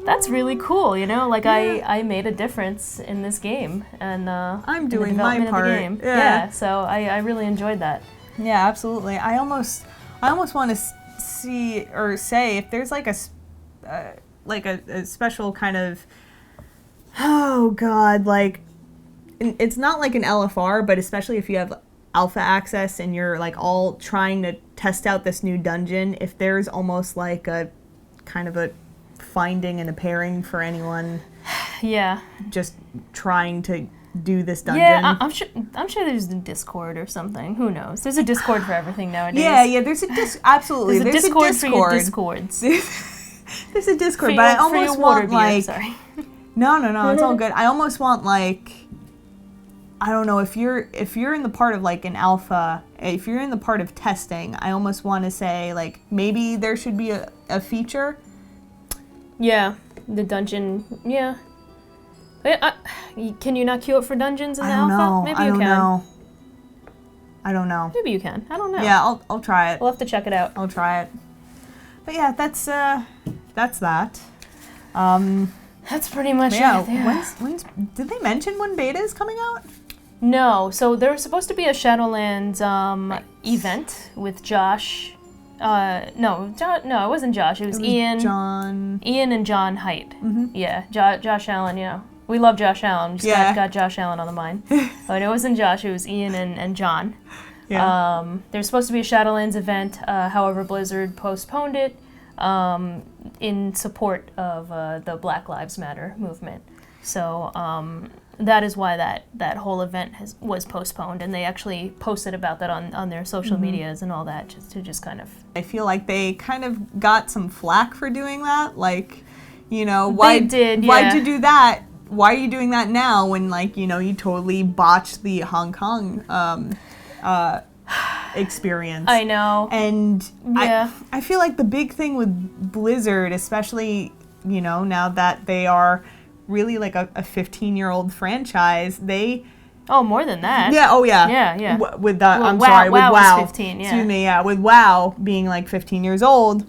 that's really cool, you know? Like, I made a difference in this game, and I'm doing in the my development part. of the game. Yeah. So I really enjoyed that. Yeah, absolutely. I almost want to see or say if there's like a special kind of, oh god, like it's not like an LFR, but especially if you have alpha access and you're like all trying to test out this new dungeon, if there's almost like a kind of a finding and a pairing for anyone just trying to do this dungeon. Yeah, I'm sure there's a Discord or something. Who knows? There's a Discord for everything nowadays. Yeah, there's a absolutely. There's a Discord for your Discords. There's a Discord, for but I your almost water want beer, like sorry. No, it's all good. I almost want like, I don't know, if you're in the part of like an alpha, if you're in the part of testing, I almost want to say like maybe there should be a feature. Yeah, the dungeon. Yeah. Can you not queue up for dungeons in the alpha? Maybe you can. I don't know. Maybe you can. I don't know. Yeah, I'll try it. We'll have to check it out. I'll try it. But yeah, that's that. That's pretty much it. Yeah. Yeah. When's did they mention when beta is coming out? No. So there was supposed to be a Shadowlands event with Josh. No, it wasn't Josh. It was Ian. Ian and John Height. Mm-hmm. Yeah, Josh Allen. You know, we love Josh Allen. Just got Josh Allen on the mind. But it wasn't Josh. It was Ian and John. Yeah. There's supposed to be a Shadowlands event. However, Blizzard postponed it in support of the Black Lives Matter movement. So that is why that whole event was postponed, and they actually posted about that on their social medias and all that, just kind of. I feel like they kind of got some flack for doing that. Like, why'd you do that? Why are you doing that now when, like, you totally botched the Hong Kong experience? I know. And yeah. I feel like the big thing with Blizzard, especially, now that they are really like a 15-year-old franchise, Oh, more than that. Yeah, oh yeah. Yeah. With WoW was 15, yeah. Excuse me, yeah. With WoW being like 15 years old,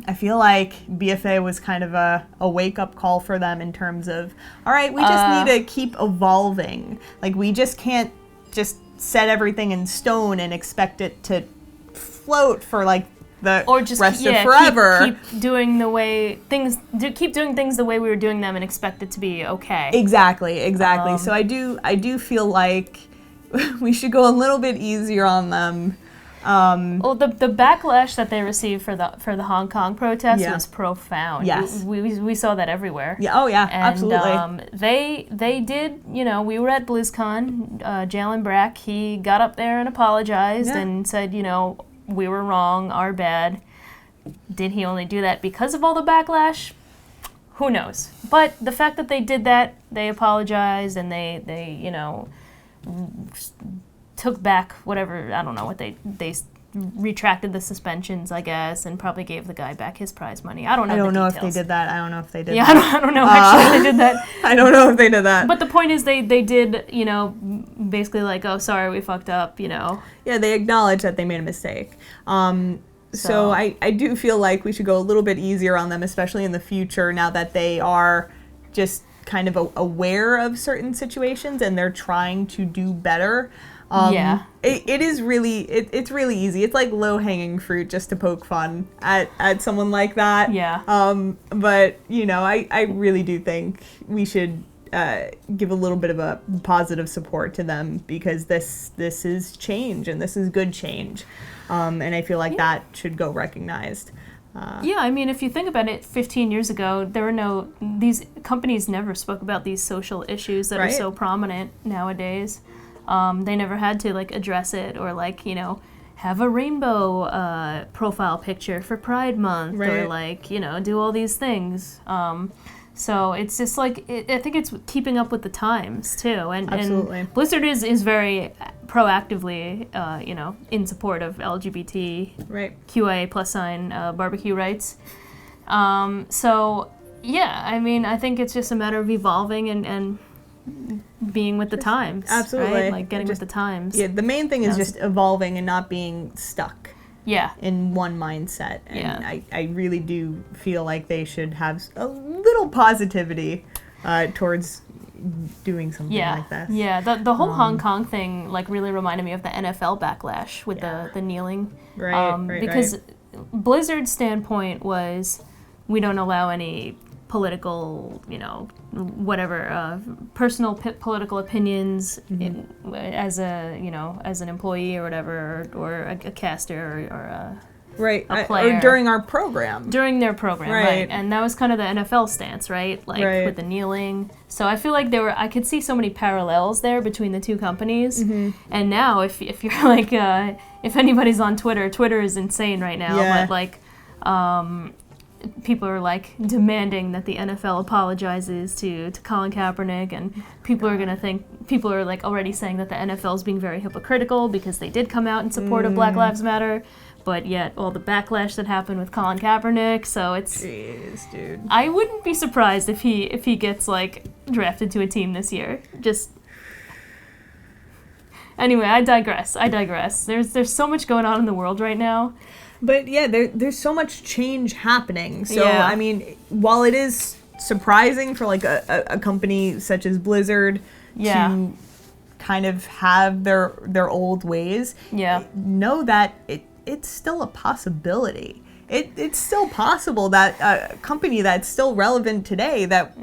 I feel like BFA was kind of a wake-up call for them in terms of, all right, we just need to keep evolving. Like, we just can't just set everything in stone and expect it to float for like the rest of forever. Keep doing keep doing things the way we were doing them and expect it to be okay. Exactly. So I do feel like we should go a little bit easier on them. Well, the backlash that they received for the Hong Kong protest was profound. Yes, we saw that everywhere. Yeah. Oh yeah. And, absolutely. They did. We were at BlizzCon. Jalen Brack, he got up there and apologized and said, we were wrong, our bad. Did he only do that because of all the backlash? Who knows? But the fact that they did that, they apologized and they took back whatever, I don't know what they retracted the suspensions, I guess, and probably gave the guy back his prize money. I don't know if they did that. I don't know if they did that. Yeah, I don't know actually if they did that. I don't know if they did that. But the point is they did, basically like, oh, sorry, we fucked up, Yeah, they acknowledge that they made a mistake. So I do feel like we should go a little bit easier on them, especially in the future, now that they are just kind of aware of certain situations and they're trying to do better. It is really, it's really easy. It's like low-hanging fruit just to poke fun at someone like that. Yeah. But, I really do think we should give a little bit of a positive support to them because this is change and this is good change. And I feel like that should go recognized. Yeah, I mean, if you think about it, 15 years ago, these companies never spoke about these social issues that are so prominent nowadays. They never had to address it or have a rainbow profile picture for Pride Month or do all these things. So it's just I think it's keeping up with the times too. And Blizzard is very proactively in support of LGBT QA + barbecue rights. So yeah, I mean, I think it's just a matter of evolving and being with the times. Absolutely. Right? Getting with the times. Yeah, the main thing is just evolving and not being stuck. Yeah. In one mindset. And I really do feel like they should have a little positivity towards doing something like that. Yeah, the whole Hong Kong thing really reminded me of the NFL backlash with the kneeling. Right, because Blizzard's standpoint was we don't allow any political, personal political opinions as an employee or whatever, or a caster or a player. Or during our program. During their program, right. And that was kind of the NFL stance, right? With the kneeling. So I feel like I could see so many parallels there between the two companies. And now if you're if anybody's on Twitter is insane right now, but people are demanding that the NFL apologizes to Colin Kaepernick, and people are already saying that the NFL is being very hypocritical because they did come out in support of Black Lives Matter, but yet all the backlash that happened with Colin Kaepernick. So it's, jeez, dude. I wouldn't be surprised if he gets drafted to a team this year. Just anyway, I digress. There's so much going on in the world right now. But yeah, there's so much change happening. So I mean, while it is surprising for a company such as Blizzard to kind of have their old ways, know that it's still a possibility. It's still possible that a company that's still relevant today that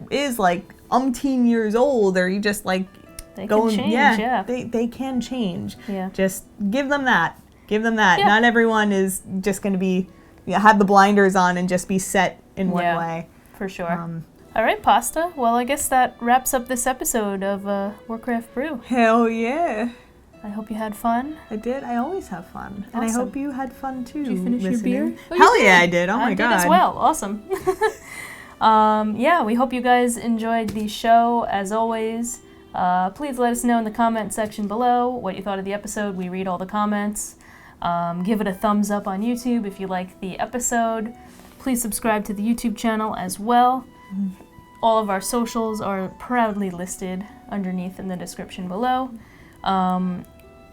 is umpteen years old, or you just they can change. They can change. Yeah. Just give them that. Give them that. Yeah. Not everyone is just going to be have the blinders on and just be set in one way. For sure. All right, Pasta. Well, I guess that wraps up this episode of Warcraft Brew. Hell yeah. I hope you had fun. I did. I always have fun. And I Awesome. hope you had fun too. Did you finish your listening. beer? Oh, you Hell did. yeah, I did. Oh my god. I did as well. Awesome. Yeah, we hope you guys enjoyed the show. As always, please let us know in the comment section below what you thought of the episode. We read all the comments. Give it a thumbs up on YouTube if you like the episode. Please subscribe to the YouTube channel as well. All of our socials are proudly listed underneath in the description below.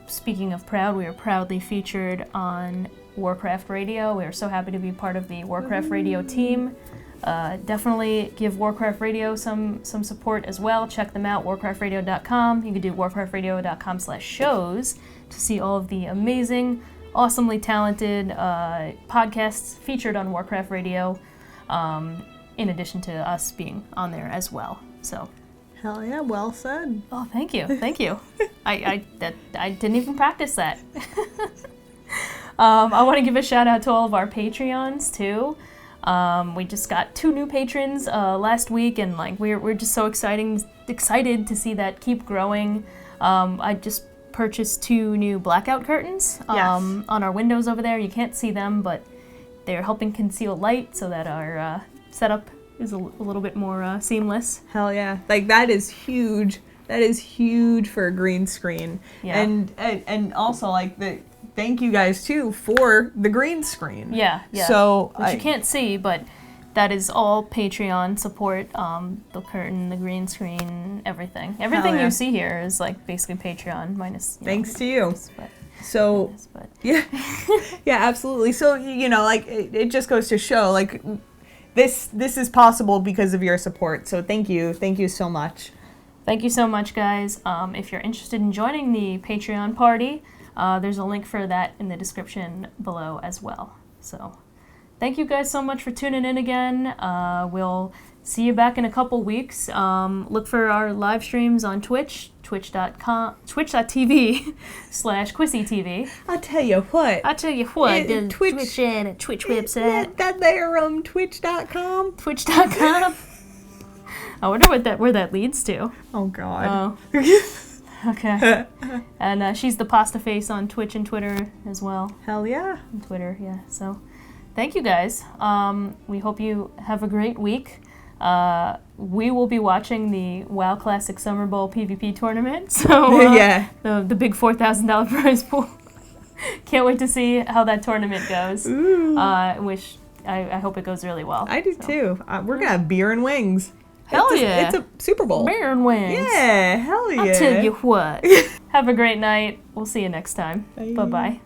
Speaking of proud, we are proudly featured on Warcraft Radio. We are so happy to be part of the Warcraft Radio team. Definitely give Warcraft Radio some support as well. Check them out, warcraftradio.com. You can do warcraftradio.com/shows to see all of the amazing, awesomely talented podcasts featured on Warcraft Radio, in addition to us being on there as well. So. Hell yeah, well said. Oh, thank you. I didn't even practice that. I want to give a shout out to all of our Patreons too. We just got 2 new patrons last week, and like we're just so excited to see that keep growing. I just purchased 2 new blackout curtains on our windows over there. You can't see them, but they're helping conceal light so that our setup is a little bit more seamless. Hell yeah. Like, that is huge. That is huge for a green screen. Yeah. And also, like, thank you guys, too, for the green screen. Yeah. So, which you can't see, but that is all Patreon support. The curtain, the green screen, everything. Everything you see here is, like, basically Patreon minus, thanks to you. But, so, yeah. Yeah, absolutely. So, you know, like, it just goes to show, like, this is possible because of your support. So thank you so much. Thank you so much, guys. If you're interested in joining the Patreon party, there's a link for that in the description below as well. So thank you guys so much for tuning in again. We'll see you back in a couple weeks. Look for our live streams on Twitch, twitch.tv/QuissyTV. I'll tell you what. The Twitch and a Twitch website. That there, twitch.com. Twitch.com. I wonder where that leads to. Oh, God. Oh. Okay. And she's the Pasta Face on Twitch and Twitter as well. Hell yeah. On Twitter, yeah. So, thank you guys. We hope you have a great week. We will be watching the WoW Classic Summer Bowl PvP tournament. So, yeah. The big $4,000 prize pool. Can't wait to see how that tournament goes. Ooh. I hope it goes really well. I do too. We're going to have beer and wings. Hell yeah. It's a Super Bowl. Beer and wings. Yeah, hell yeah. I'll tell you what. Have a great night. We'll see you next time. Bye. Bye-bye.